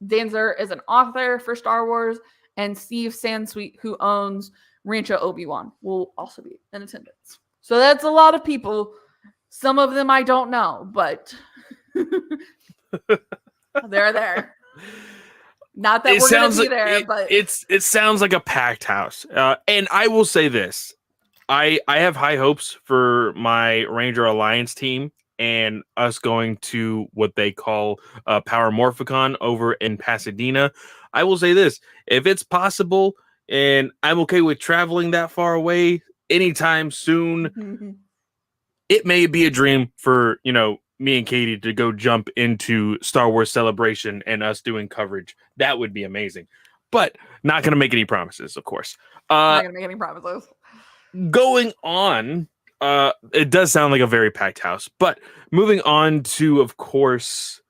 Dan Zur is an author for Star Wars, and Steve Sansweet, who owns Rancho Obi-Wan, will also be in attendance. So that's a lot of people. Some of them I don't know, but they're there. Not that we're going to be there, but it sounds like a packed house. And I will say this. I have high hopes for my Ranger Alliance team and us going to what they call Power Morphicon over in Pasadena. I will say this. If it's possible, and I'm okay with traveling that far away anytime soon, it may be a dream for, me and Katie to go jump into Star Wars Celebration and us doing coverage. That would be amazing. But not going to make any promises, of course. Not going to make any promises. Going on, it does sound like a very packed house. But moving on to, of course,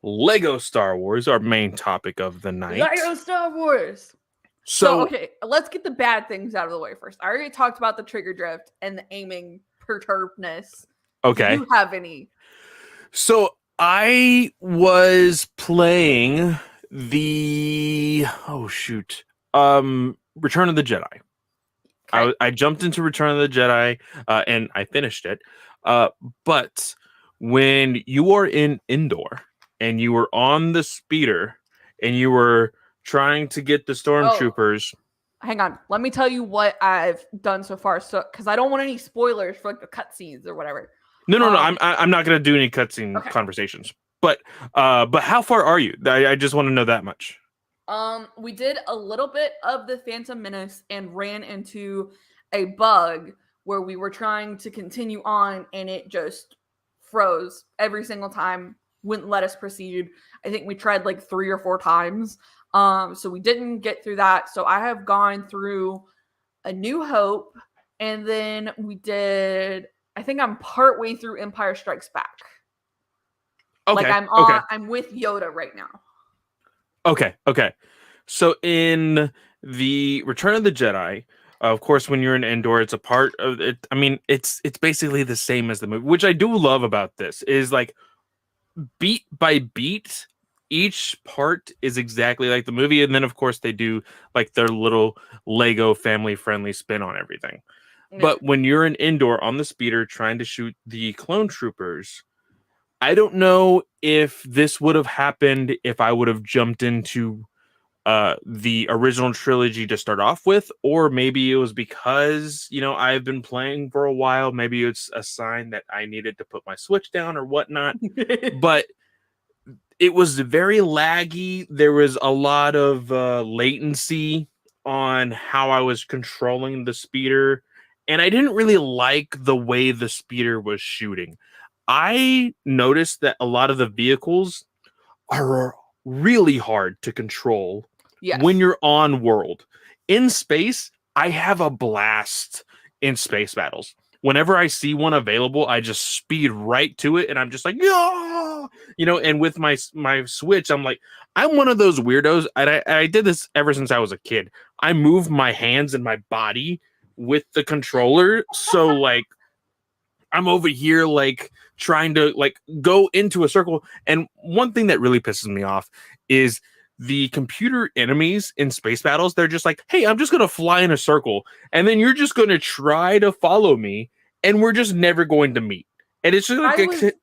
Lego Star Wars, our main topic of the night. Lego Star Wars. So, okay, let's get the bad things out of the way first. I already talked about the trigger drift and the aiming perturbedness. Okay. Do you have any? So I was playing the Return of the Jedi. Okay. I jumped into Return of the Jedi and I finished it. But when you are in Endor and you were on the speeder and you were trying to get the stormtroopers. Hang on. Let me tell you what I've done so far. So, because I don't want any spoilers for like the cutscenes or whatever. No. I'm not going to do any cutscene conversations. But how far are you? I just want to know that much. We did a little bit of the Phantom Menace and ran into a bug where we were trying to continue on and it just froze every single time. Wouldn't let us proceed. I think we tried like 3 or 4 times. So we didn't get through that. So I have gone through A New Hope, and then I think I'm partway through Empire Strikes Back. Okay. Like I'm with Yoda right now. Okay. So in the Return of the Jedi, of course, when you're in Endor, it's a part of it. I mean, it's basically the same as the movie, which I do love about this is like beat by beat. Each part is exactly like the movie, and then of course they do like their little Lego family-friendly spin on everything. Yeah. But when you're in Endor on the speeder trying to shoot the clone troopers, I don't know if this would have happened if I would have jumped into the original trilogy to start off with, or maybe it was because I've been playing for a while. Maybe it's a sign that I needed to put my Switch down or whatnot. But it was very laggy. There was a lot of latency on how I was controlling the speeder. And I didn't really like the way the speeder was shooting. I noticed that a lot of the vehicles are really hard to control when you're on world. In space, I have a blast in space battles. Whenever I see one available, I just speed right to it, and I'm just like, yeah, and with my Switch, I'm like, I'm one of those weirdos. I did this ever since I was a kid. I move my hands and my body with the controller, so like I'm over here like trying to like go into a circle. And one thing that really pisses me off is the computer enemies in space battles. They're just like, hey, I'm just going to fly in a circle. And then you're just going to try to follow me. And we're just never going to meet. And it's just like,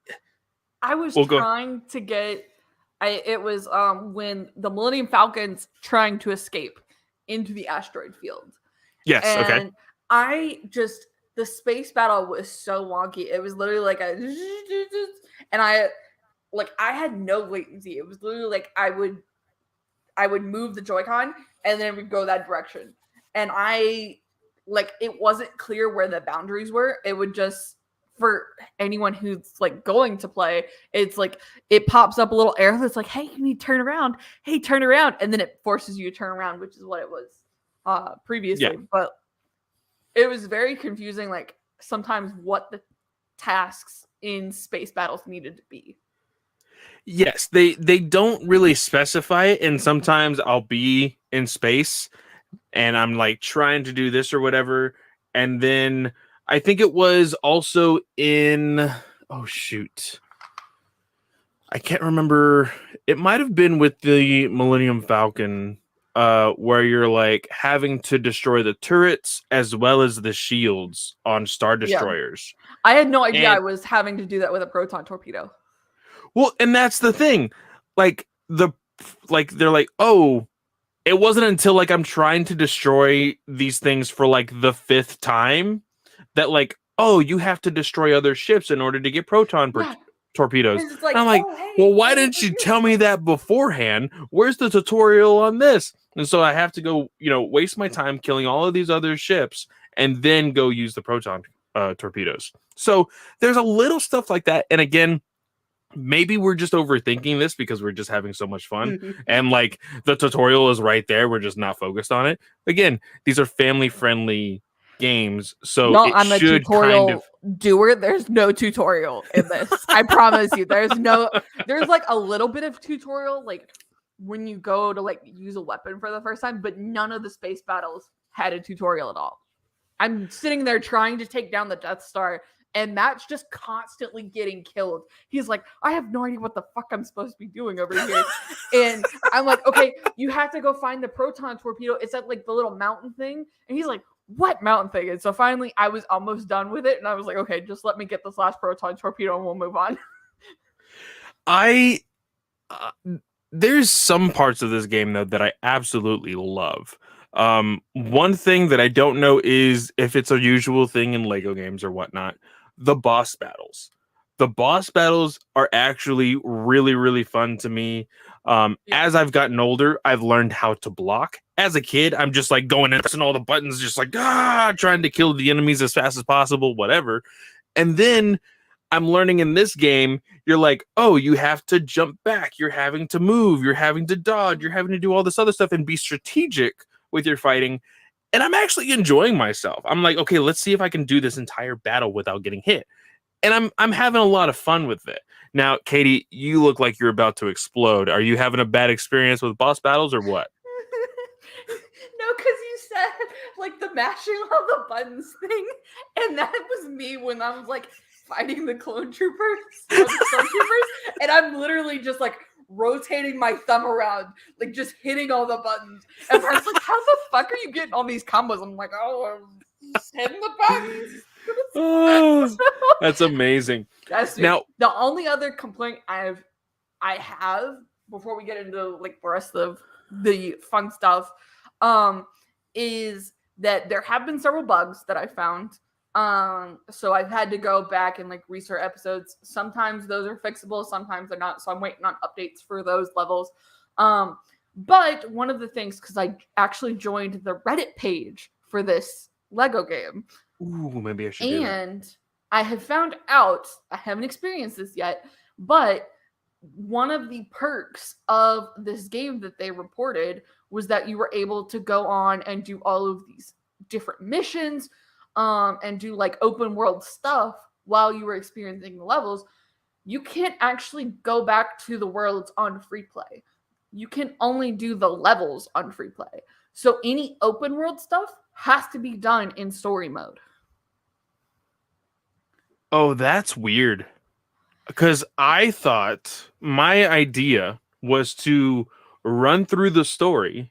I was trying to get, it was when the Millennium Falcon's trying to escape into the asteroid field. Yes. And the space battle was so wonky. It was literally like and I had no latency. It was literally like I would move the Joy-Con and then it would go that direction. And it wasn't clear where the boundaries were. It would just, for anyone who's like going to play, it's like it pops up a little arrow that's like, hey, you need to turn around. Hey, turn around. And then it forces you to turn around, which is what it was previously. Yeah. But it was very confusing, like sometimes what the tasks in space battles needed to be. Yes, they don't really specify it, and sometimes I'll be in space and I'm like trying to do this or whatever, and then I think it was also in I can't remember. It might have been with the Millennium Falcon, where you're like having to destroy the turrets as well as the shields on Star Destroyers. Yeah. I had no idea I was having to do that with a proton torpedo. Well, and that's the thing. Like they're like, oh, it wasn't until like I'm trying to destroy these things for like the 5th time that like, oh, you have to destroy other ships in order to get proton torpedoes. Like, I'm like, well, why didn't you tell me that beforehand? Where's the tutorial on this? And so I have to go, waste my time killing all of these other ships and then go use the proton torpedoes. So there's a little stuff like that. And again, maybe we're just overthinking this because we're just having so much fun. And like the tutorial is right there. We're just not focused on it. Again, these are family friendly games. So no, it I'm a should tutorial kind of doer. There's no tutorial in this. I promise you. There's like a little bit of tutorial, like when you go to like use a weapon for the first time, but none of the space battles had a tutorial at all. I'm sitting there trying to take down the Death Star, and Matt's just constantly getting killed. He's like, I have no idea what the fuck I'm supposed to be doing over here. And I'm like, okay, you have to go find the proton torpedo. It's at like the little mountain thing. And he's like, what mountain thing? And so finally I was almost done with it. And I was like, okay, just let me get this last proton torpedo and we'll move on. There's some parts of this game though that I absolutely love. One thing that I don't know is if it's a usual thing in Lego games or whatnot, the boss battles. The boss battles are actually really, really fun to me. As I've gotten older, I've learned how to block. As a kid, I'm just like going and pressing all the buttons, just like trying to kill the enemies as fast as possible, whatever. And then I'm learning in this game, you're like, oh, you have to jump back, you're having to move, you're having to dodge, you're having to do all this other stuff and be strategic with your fighting. And I'm actually enjoying myself. I'm like, okay, let's see if I can do this entire battle without getting hit. And I'm having a lot of fun with it. Now, Katie, you look like you're about to explode. Are you having a bad experience with boss battles or what? No, because you said like the mashing all the buttons thing, and that was me when I was like fighting the clone troopers, and I'm literally just like rotating my thumb around, like just hitting all the buttons. And Brad's like, how the fuck are you getting all these combos? I'm like, oh, I'm just hitting the buttons. Oh, that's amazing. Now, the only other complaint I have before we get into like the rest of the fun stuff, is that there have been several bugs that I found. So I've had to go back and like restart episodes. Sometimes those are fixable, sometimes they're not. So I'm waiting on updates for those levels. But one of the things, because I actually joined the Reddit page for this Lego game. Ooh, maybe I should do that. And I have found out, I haven't experienced this yet, but one of the perks of this game that they reported was that you were able to go on and do all of these different missions, and do like open world stuff while you were experiencing the levels. You can't actually go back to the worlds on free play. You can only do the levels on free play. So any open world stuff has to be done in story mode. Oh, that's weird. Because I thought my idea was to run through the story,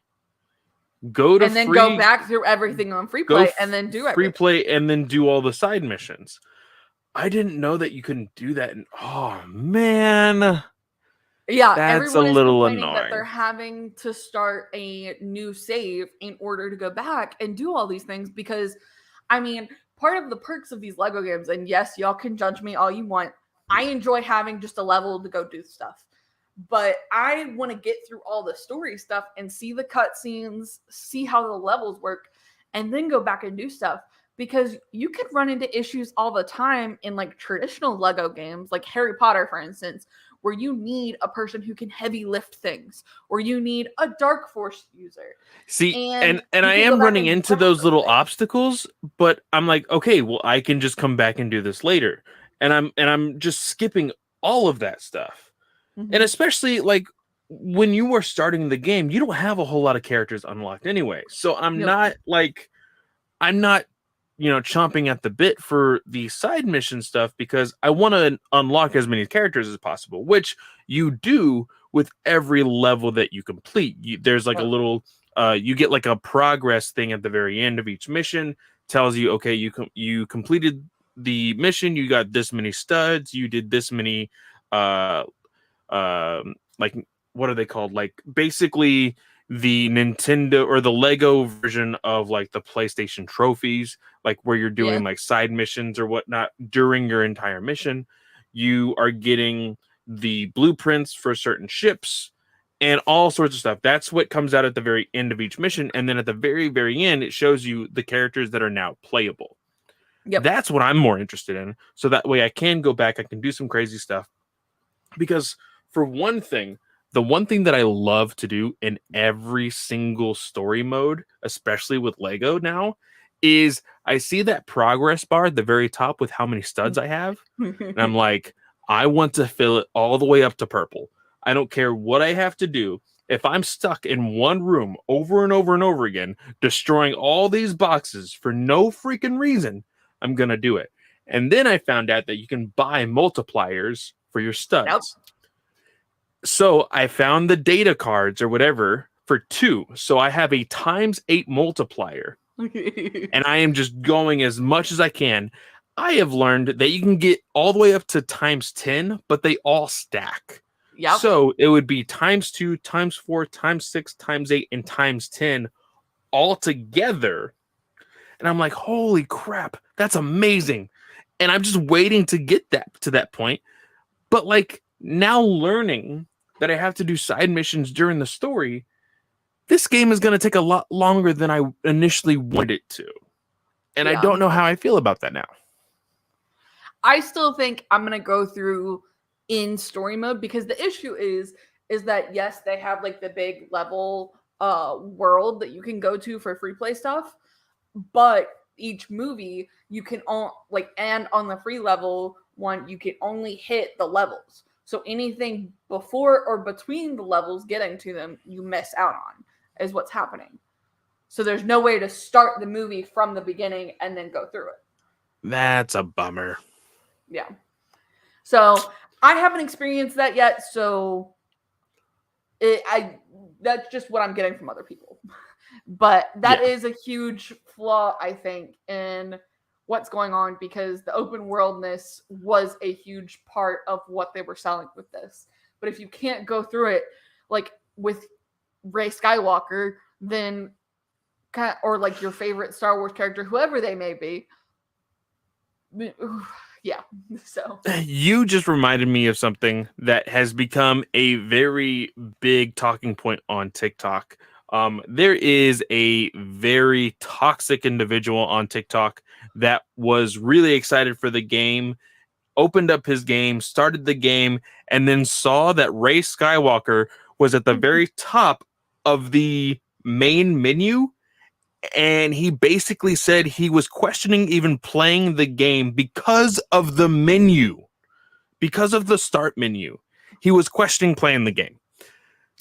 go back through everything on free play, and then do free play, and then do all the side missions. I didn't know that you couldn't do that. Oh man, yeah, that's a little annoying. That they're having to start a new save in order to go back and do all these things. Because, I mean, part of the perks of these Lego games, and yes, y'all can judge me all you want, I enjoy having just a level to go do stuff. But I want to get through all the story stuff and see the cutscenes, see how the levels work, and then go back and do stuff. Because you could run into issues all the time in like traditional Lego games, like Harry Potter, for instance, where you need a person who can heavy lift things, or you need a Dark Force user. See, and I am running into those little obstacles, but I'm like, okay, well, I can just come back and do this later. And I'm just skipping all of that stuff. Mm-hmm. And especially like when you are starting the game, you don't have a whole lot of characters unlocked anyway. So I'm not, chomping at the bit for the side mission stuff, because I want to unlock as many characters as possible, which you do with every level that you complete. There's like a little, you get like a progress thing at the very end of each mission, tells you, okay, you completed the mission, you got this many studs, you did this many, like, what are they called? Like basically the Nintendo or the Lego version of like the PlayStation trophies, like where you're doing like side missions or whatnot during your entire mission. You are getting the blueprints for certain ships and all sorts of stuff. That's what comes out at the very end of each mission. And then at the very, very end, it shows you the characters that are now playable. Yep. That's what I'm more interested in. So that way I can go back, I can do some crazy stuff. Because for one thing, the one thing that I love to do in every single story mode, especially with Lego now, is I see that progress bar at the very top with how many studs I have. And I'm like, I want to fill it all the way up to purple. I don't care what I have to do. If I'm stuck in one room over and over and over again, destroying all these boxes for no freaking reason, I'm going to do it. And then I found out that you can buy multipliers for your studs. Yep. So I found the data cards or whatever for 2. So I have a ×8 multiplier. And I am just going as much as I can. I have learned that you can get all the way up to ×10, but they all stack. Yep. So it would be ×2, ×4, ×6, ×8, and ×10 all together. And I'm like, holy crap, that's amazing. And I'm just waiting to get that to that point. But like now learning that I have to do side missions during the story, this game is going to take a lot longer than I initially wanted it to. And I don't know how I feel about that now. I still think I'm going to go through in story mode because the issue is that, yes, they have like the big level world that you can go to for free play stuff. But each movie you can and on the free level one, you can only hit the levels. So anything before or between the levels getting to them, you miss out on, is what's happening. So there's no way to start the movie from the beginning and then go through it. That's a bummer. Yeah. So I haven't experienced that yet. So that's just what I'm getting from other people. But that is a huge flaw, I think, in what's going on because the open worldness was a huge part of what they were selling with this. But if you can't go through it, like with Rey Skywalker, then or like your favorite Star Wars character, whoever they may be, yeah. So you just reminded me of something that has become a very big talking point on TikTok. There is a very toxic individual on TikTok that was really excited for the game, opened up his game, started the game, and then saw that Rey Skywalker was at the very top of the main menu. And he basically said he was questioning even playing the game because of the menu, because of the start menu. He was questioning playing the game.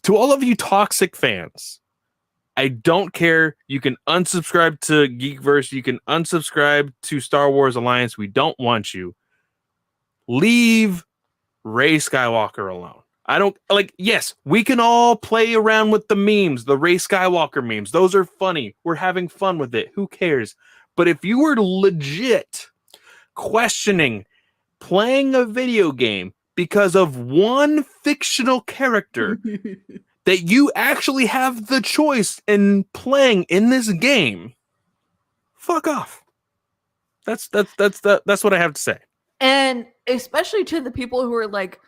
To all of you toxic fans, I don't care. You can unsubscribe to Geekverse. You can unsubscribe to Star Wars Alliance. We don't want you. Leave Rey Skywalker alone. I don't yes, we can all play around with the memes, the Rey Skywalker memes. Those are funny. We're having fun with it. Who cares? But if you were legit questioning playing a video game because of one fictional character that you actually have the choice in playing in this game, fuck off. That's what I have to say. And especially to the people who are like,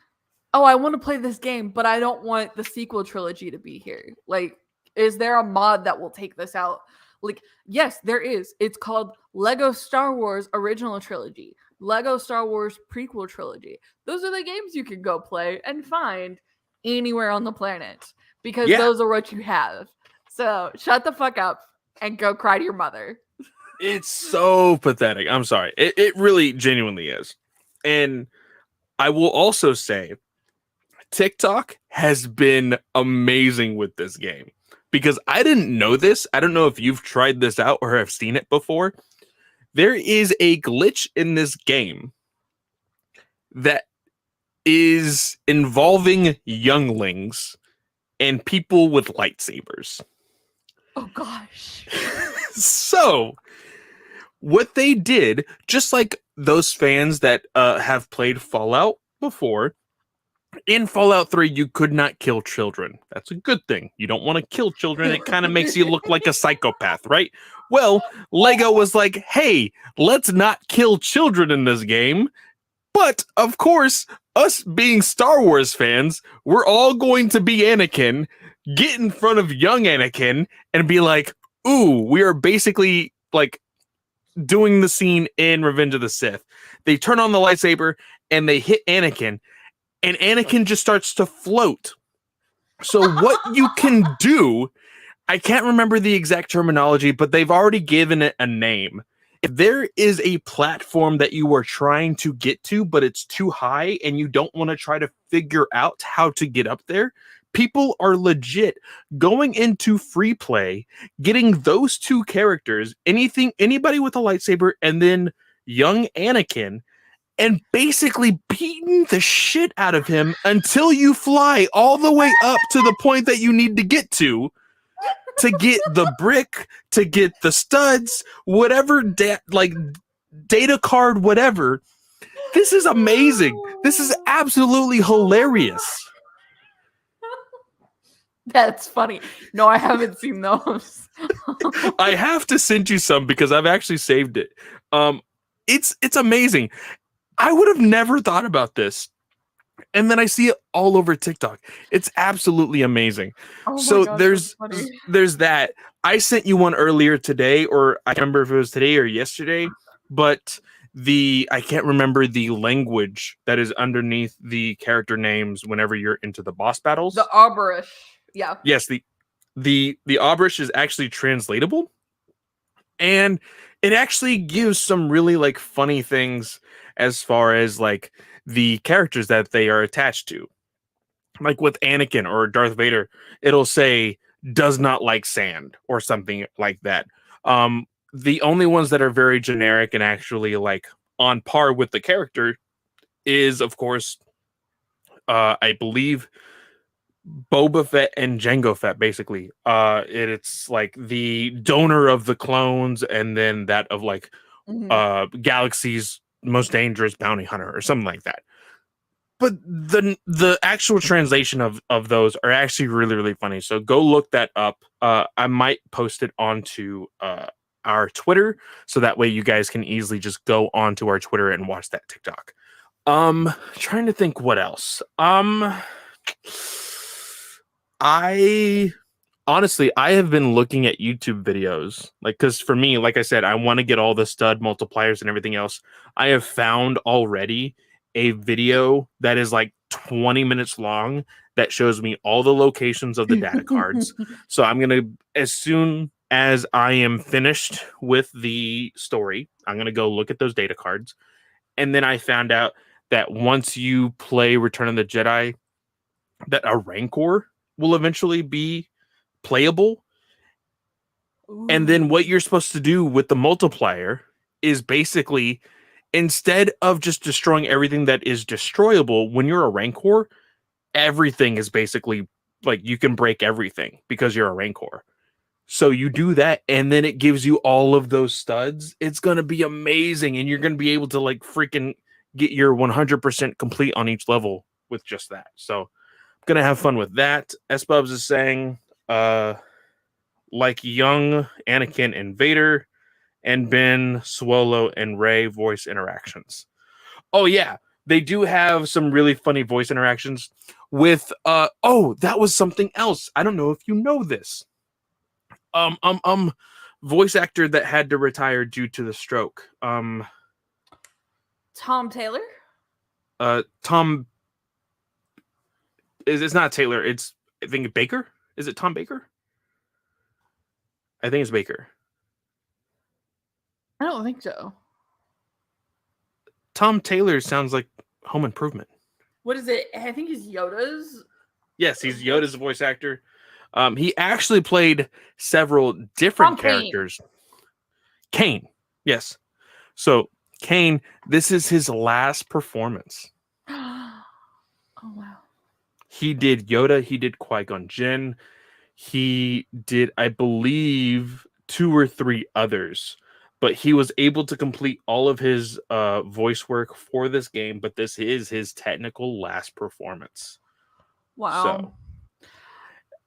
oh, I want to play this game, but I don't want the sequel trilogy to be here. Like, is there a mod that will take this out? Like, yes, there is. It's called Lego Star Wars Original Trilogy, Lego Star Wars Prequel Trilogy. Those are the games you can go play and find anywhere on the planet because those are what you have. So shut the fuck up and go cry to your mother. It's so pathetic. I'm sorry. It really genuinely is. And I will also say TikTok has been amazing with this game because I didn't know this. I don't know if you've tried this out or have seen it before. There is a glitch in this game that is involving younglings and people with lightsabers. Oh, gosh. So what they did, just like those fans that have played Fallout before, in Fallout 3, you could not kill children. That's a good thing. You don't want to kill children. It kind of makes you look like a psychopath, right? Well, Lego was like, hey, let's not kill children in this game. But, of course, us being Star Wars fans, we're all going to be Anakin, get in front of young Anakin, and be like, ooh, we are basically, like, doing the scene in Revenge of the Sith. They turn on the lightsaber and they hit Anakin, and Anakin just starts to float. So what you can do, I can't remember the exact terminology, but they've already given it a name. If there is a platform that you are trying to get to, but it's too high and you don't want to try to figure out how to get up there, people are legit going into free play, getting those two characters, anybody with a lightsaber, and then young Anakin, and basically beating the shit out of him until you fly all the way up to the point that you need to get to get the brick, to get the studs, whatever, data card, whatever. This is amazing. This is absolutely hilarious. That's funny. No, I haven't seen those. I have to send you some because I've actually saved it. It's amazing. I would have never thought about this. And then I see it all over TikTok. It's absolutely amazing. Oh So gosh, there's that. I sent you one earlier today, or I can't remember if it was today or yesterday, but I can't remember the language that is underneath the character names whenever you're into the boss battles. The Arborish. Yeah. Yes, the Abrish is actually translatable, and it actually gives some really like funny things as far as like the characters that they are attached to. Like with Anakin or Darth Vader, it'll say does not like sand or something like that. The only ones that are very generic and actually like on par with the character is, of course, I believe Boba Fett and Jango Fett, basically. It's like the donor of the clones, and then that of like Galaxy's most dangerous bounty hunter or something like that. But the actual translation of those are actually really, really funny. So go look that up. I might post it onto our Twitter, so that way you guys can easily just go onto our Twitter and watch that TikTok. Trying to think what else. I have been looking at YouTube videos, like, because for me, like I said, I want to get all the stud multipliers and everything else. I have found already a video that is like 20 minutes long that shows me all the locations of the data cards. So I'm going to, as soon as I am finished with the story, I'm going to go look at those data cards. And then I found out that once you play Return of the Jedi, that a Rancor will eventually be playable. Ooh. And then what you're supposed to do with the multiplier is basically, instead of just destroying everything that is destroyable, when you're a Rancor, everything is basically like you can break everything because you're a Rancor. So you do that, and then it gives you all of those studs. It's going to be amazing, and you're going to be able to like freaking get your 100% complete on each level with just that. So I'm going to have fun with that. S-Bubs is saying, like young Anakin and Vader, and Ben, Swallow, and Rey voice interactions. Oh, yeah. They do have some really funny voice interactions with, that was something else. I don't know if you know this. Voice actor that had to retire due to the stroke. Tom Taylor? Tom. It's not Taylor. It's, I think, Baker. Is it Tom Baker? I think it's Baker. I don't think so. Tom Taylor sounds like Home Improvement. What is it? I think he's Yoda's. Yes, he's Yoda's voice actor. He actually played several different characters. Kane. Yes. So Kane, this is his last performance. Oh wow. He did Yoda. He did Qui-Gon Jinn. He did, I believe, 2 or 3 others. But he was able to complete all of his voice work for this game. But this is his technical last performance. Wow. So.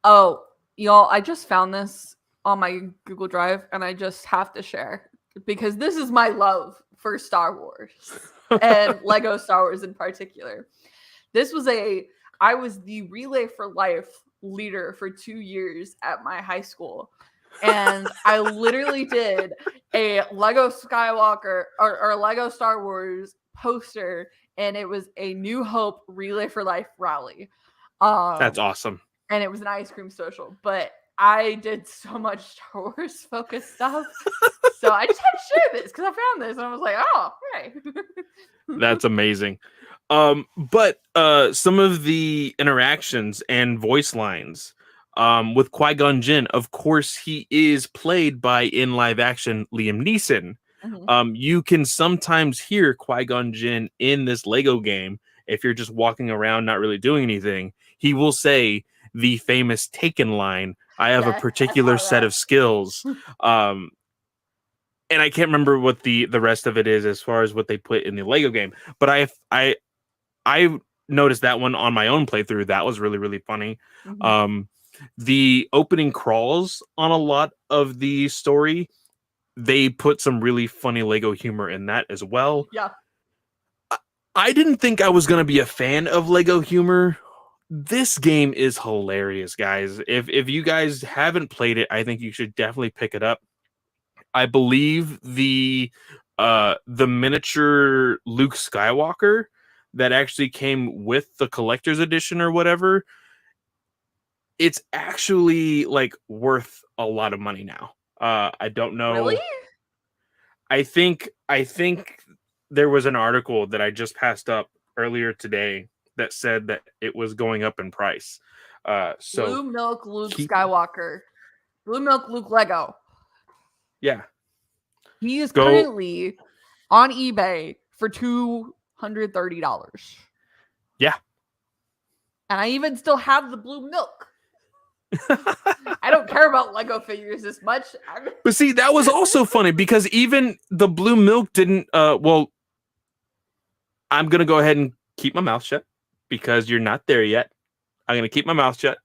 Oh, y'all, I just found this on my Google Drive, and I just have to share because this is my love for Star Wars and Lego Star Wars in particular. I was the Relay for Life leader for 2 years at my high school. And I literally did a Lego Skywalker or Lego Star Wars poster, and it was a New Hope Relay for Life rally. That's awesome. And it was an ice cream social, but I did so much Star Wars focused stuff. So I just had to share this because I found this and I was like, oh, okay. That's amazing. But some of the interactions and voice lines with Qui-Gon Jinn, of course, he is played by, in live action, Liam Neeson. Mm-hmm. You can sometimes hear Qui-Gon Jinn in this Lego game. If you're just walking around not really doing anything, he will say the famous Taken line, I have a particular set of skills. And I can't remember what the rest of it is as far as what they put in the Lego game, but I noticed that one on my own playthrough. That was really, really funny. Mm-hmm. The opening crawls on a lot of the story, they put some really funny Lego humor in that as well. Yeah. I didn't think I was going to be a fan of Lego humor. This game is hilarious, guys. If you guys haven't played it, I think you should definitely pick it up. I believe the miniature Luke Skywalker that actually came with the collector's edition or whatever, it's actually like worth a lot of money now. I don't know. Really? I think there was an article that I just passed up earlier today that said that it was going up in price. So Blue Milk Luke Skywalker. Blue Milk Luke Lego. Yeah. He is currently on eBay for $230. Yeah. And I even still have the blue milk. I don't care about Lego figures as much. But see, that was also funny because even the blue milk didn't well, I'm going to go ahead and keep my mouth shut because you're not there yet. I'm going to keep my mouth shut.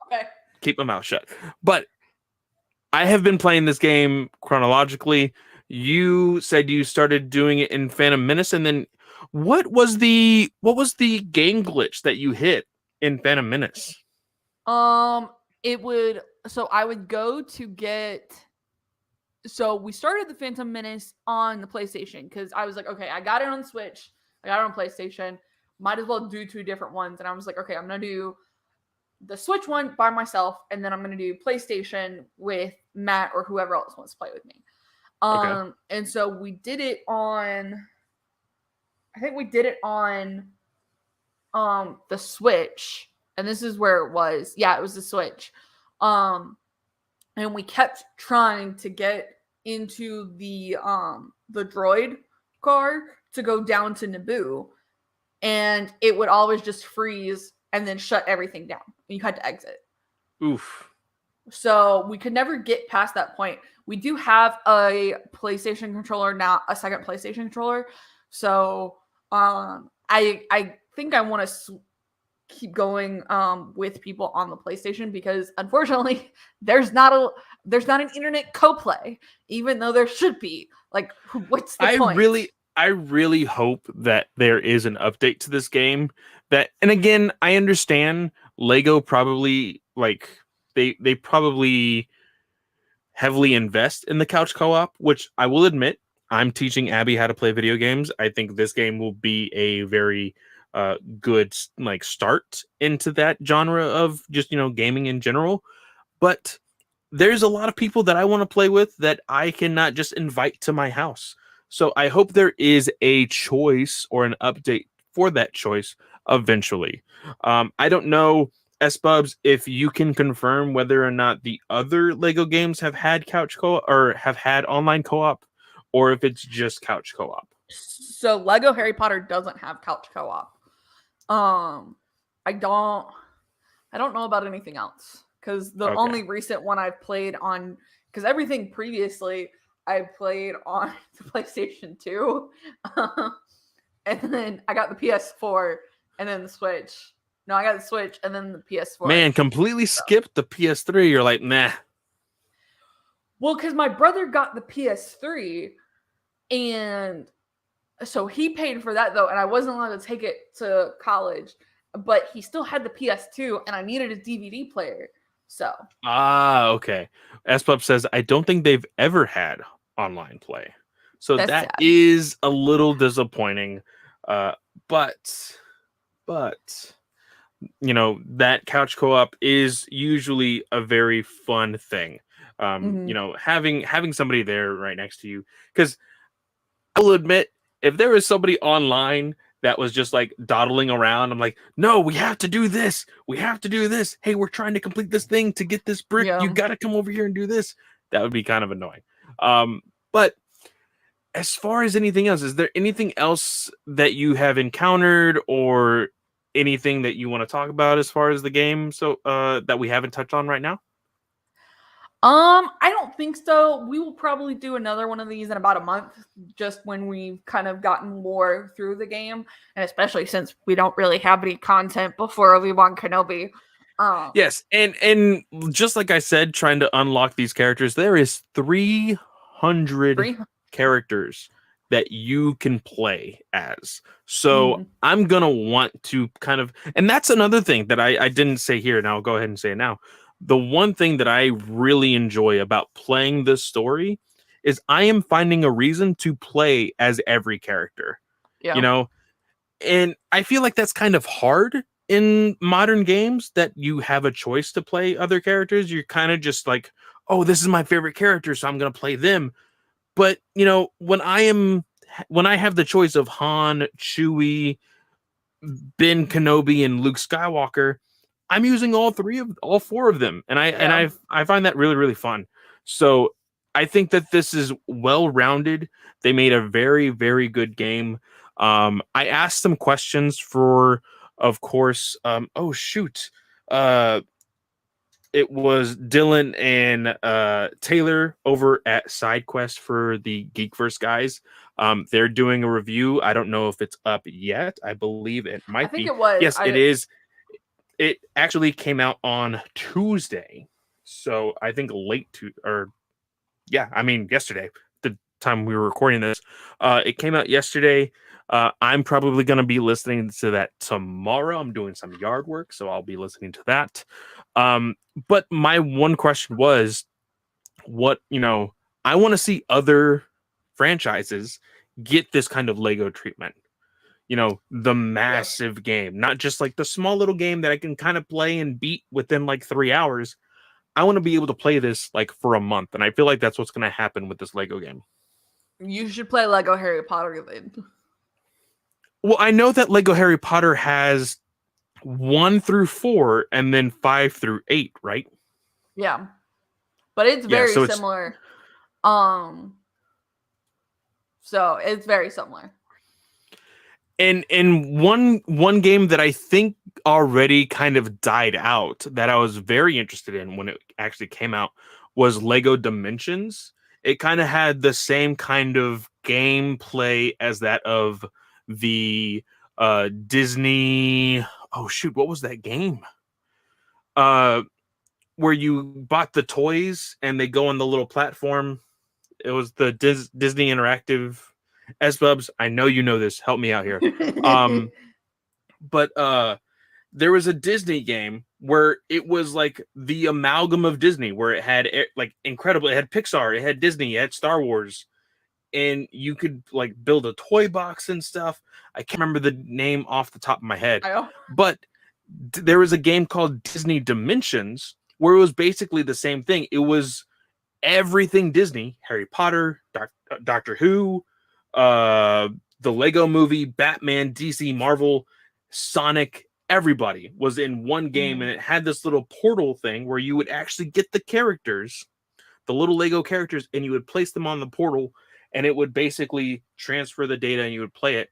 Okay. Keep my mouth shut. But I have been playing this game chronologically. You said you started doing it in Phantom Menace, and then what was the game glitch that you hit in Phantom Menace? It would, so I would go to get, so we started the Phantom Menace on the PlayStation because I was like, okay, I got it on Switch, I got it on PlayStation, might as well do two different ones. And I was like, okay, I'm gonna do the Switch one by myself, and then I'm gonna do PlayStation with Matt or whoever else wants to play with me. Okay. And so we did it on, I think we did it on the Switch, and this is where it was. Yeah, it was the Switch. And we kept trying to get into the droid car to go down to Naboo, and it would always just freeze and then shut everything down. And you had to exit. Oof. So we could never get past that point. We do have a PlayStation controller now, a second PlayStation controller. So I think I want to keep going with people on the PlayStation because unfortunately there's not an internet co-play, even though there should be. Like, what's the point? I really hope that there is an update to this game that, and again, I understand Lego probably like they probably heavily invest in the couch co-op, which I will admit, I'm teaching Abby how to play video games. I think this game will be a very good like start into that genre of just, gaming in general. But there's a lot of people that I want to play with that I cannot just invite to my house. So I hope there is a choice or an update for that choice eventually. I don't know, S-Bubs, if you can confirm whether or not the other Lego games have had couch co-op or have had online co-op, or if it's just couch co-op. So Lego Harry Potter doesn't have couch co-op. I don't know about anything else because the only recent one I've played on, because everything previously I played on the PlayStation 2, and then I got the PS4 and then the Switch. No, I got the Switch and then the PS4. Man, completely skipped the PS3. You're like, nah. Well, because my brother got the PS3, and so he paid for that though, and I wasn't allowed to take it to college. But he still had the PS2, and I needed a DVD player. So Okay. SPUP says, I don't think they've ever had online play. So that's that sad. is a little disappointing. But that couch co-op is usually a very fun thing. Having somebody there right next to you, because I'll admit, if there was somebody online that was just like dawdling around, I'm like, no, we have to do this. We have to do this. Hey, we're trying to complete this thing to get this brick. You Yeah. got to come over here and do this. That would be kind of annoying. But as far as anything else, is there anything else that you have encountered or anything that you want to talk about as far as the game that we haven't touched on right now? I don't think so. We will probably do another one of these in about a month, just when we've kind of gotten more through the game, and especially since we don't really have any content before Obi-Wan Kenobi. Yes, and just like I said, trying to unlock these characters, there is 300 characters that you can play as. So I'm gonna want to kind of, and that's another thing that I didn't say here, and I'll go ahead and say it now. The one thing that I really enjoy about playing this story is I am finding a reason to play as every character. Yeah. And I feel like that's kind of hard in modern games, that you have a choice to play other characters. You're kind of just like, oh, this is my favorite character, so I'm going to play them. But, when I have the choice of Han, Chewie, Ben Kenobi, and Luke Skywalker, I'm using all four of them, and I find that really, really fun. So I think that this is well rounded. They made a very, very good game. I asked some questions for, of course. Oh shoot, it was Dylan and Taylor over at SideQuest for the Geekverse guys. They're doing a review. I don't know if it's up yet. I believe it might be. It was. Yes, it is. It actually came out on Tuesday, so I think yesterday, the time we were recording this. It came out yesterday. I'm probably going to be listening to that tomorrow. I'm doing some yard work, so I'll be listening to that. But my one question was, I want to see other franchises get this kind of Lego treatment. The massive game, not just like the small little game that I can kind of play and beat within like 3 hours. I want to be able to play this like for a month, and I feel like that's what's going to happen with this Lego game. You should play Lego Harry Potter then. Well, I know that Lego Harry Potter has 1 through 4 and then 5 through 8, right? Yeah, but it's very similar. So it's very similar. And one game that I think already kind of died out, that I was very interested in when it actually came out, was Lego Dimensions. It kind of had the same kind of gameplay as that of the Disney. Oh shoot, what was that game? Where you bought the toys and they go on the little platform. It was the Disney Interactive. SBubs, I know you know this. Help me out here. But there was a Disney game where it was like the amalgam of Disney, where it had like incredible. It had Pixar, it had Disney, it had Star Wars, and you could like build a toy box and stuff. I can't remember the name off the top of my head, but there was a game called Disney Dimensions where it was basically the same thing. It was everything Disney: Harry Potter, Doctor Who, the Lego Movie, Batman, DC, Marvel, Sonic. Everybody was in one game, and it had this little portal thing where you would actually get the characters, the little Lego characters, and you would place them on the portal, and it would basically transfer the data and you would play it.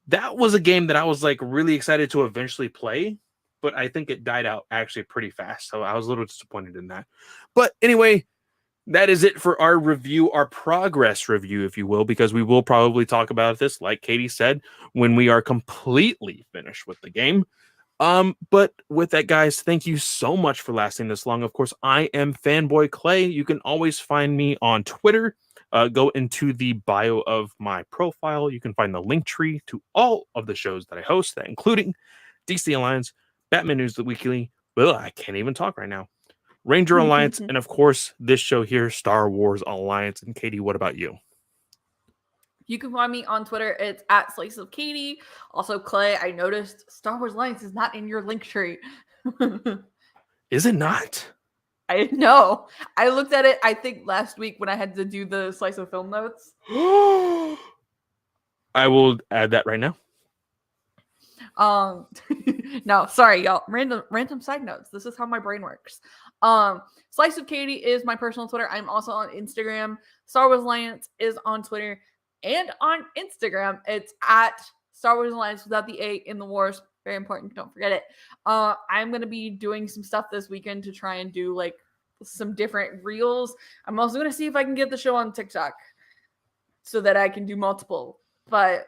That was a game that I was like really excited to eventually play, but I think it died out actually pretty fast. So I was a little disappointed in that. But anyway, that is it for our review, our progress review, if you will, because we will probably talk about this, like Katie said, when we are completely finished with the game. But with that, guys, thank you so much for lasting this long. Of course, I am Fanboy Clay. You can always find me on Twitter. Go into the bio of my profile. You can find the link tree to all of the shows that I host, that including DC Alliance, Batman News the Weekly. Well, I can't even talk right now. Ranger Alliance, and of course, this show here, Star Wars Alliance. And Katie, what about you? You can find me on Twitter. It's at Slice of Katie. Also, Clay, I noticed Star Wars Alliance is not in your link tree. Is it not? I know. I looked at it, I think, last week when I had to do the Slice of Film notes. I will add that right now. No, sorry, y'all. Random side notes. This is how my brain works. Slice of Katie is my personal Twitter. I'm also on Instagram. Star Wars Alliance is on Twitter and on Instagram. It's at Star Wars Alliance without the A in the wars. Very important. Don't forget it. I'm gonna be doing some stuff this weekend to try and do like some different reels. I'm also gonna see if I can get the show on TikTok so that I can do multiple. But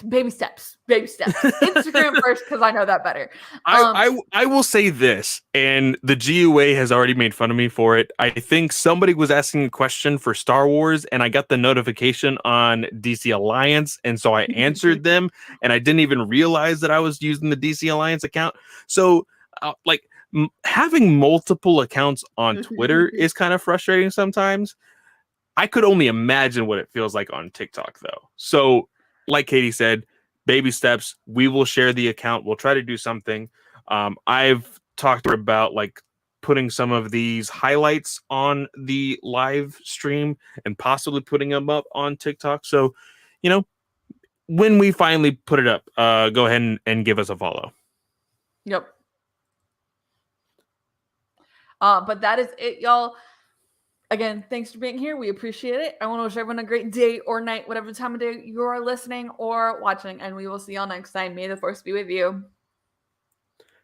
baby steps. Instagram first because I know that better. I will say this, and the GUA has already made fun of me for it. I think somebody was asking a question for Star Wars, and I got the notification on DC Alliance, and so I answered them, and I didn't even realize that I was using the DC Alliance account. So, having multiple accounts on Twitter is kind of frustrating sometimes. I could only imagine what it feels like on TikTok, though. So, like Katie said, baby steps. We will share the account. We'll try to do something. I've talked to her about like putting some of these highlights on the live stream and possibly putting them up on TikTok. So, when we finally put it up, go ahead and give us a follow. Yep. But that is it, y'all. Again, thanks for being here. We appreciate it. I want to wish everyone a great day or night, whatever time of day you are listening or watching. And we will see y'all next time. May the Force be with you.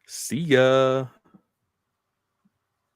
See ya.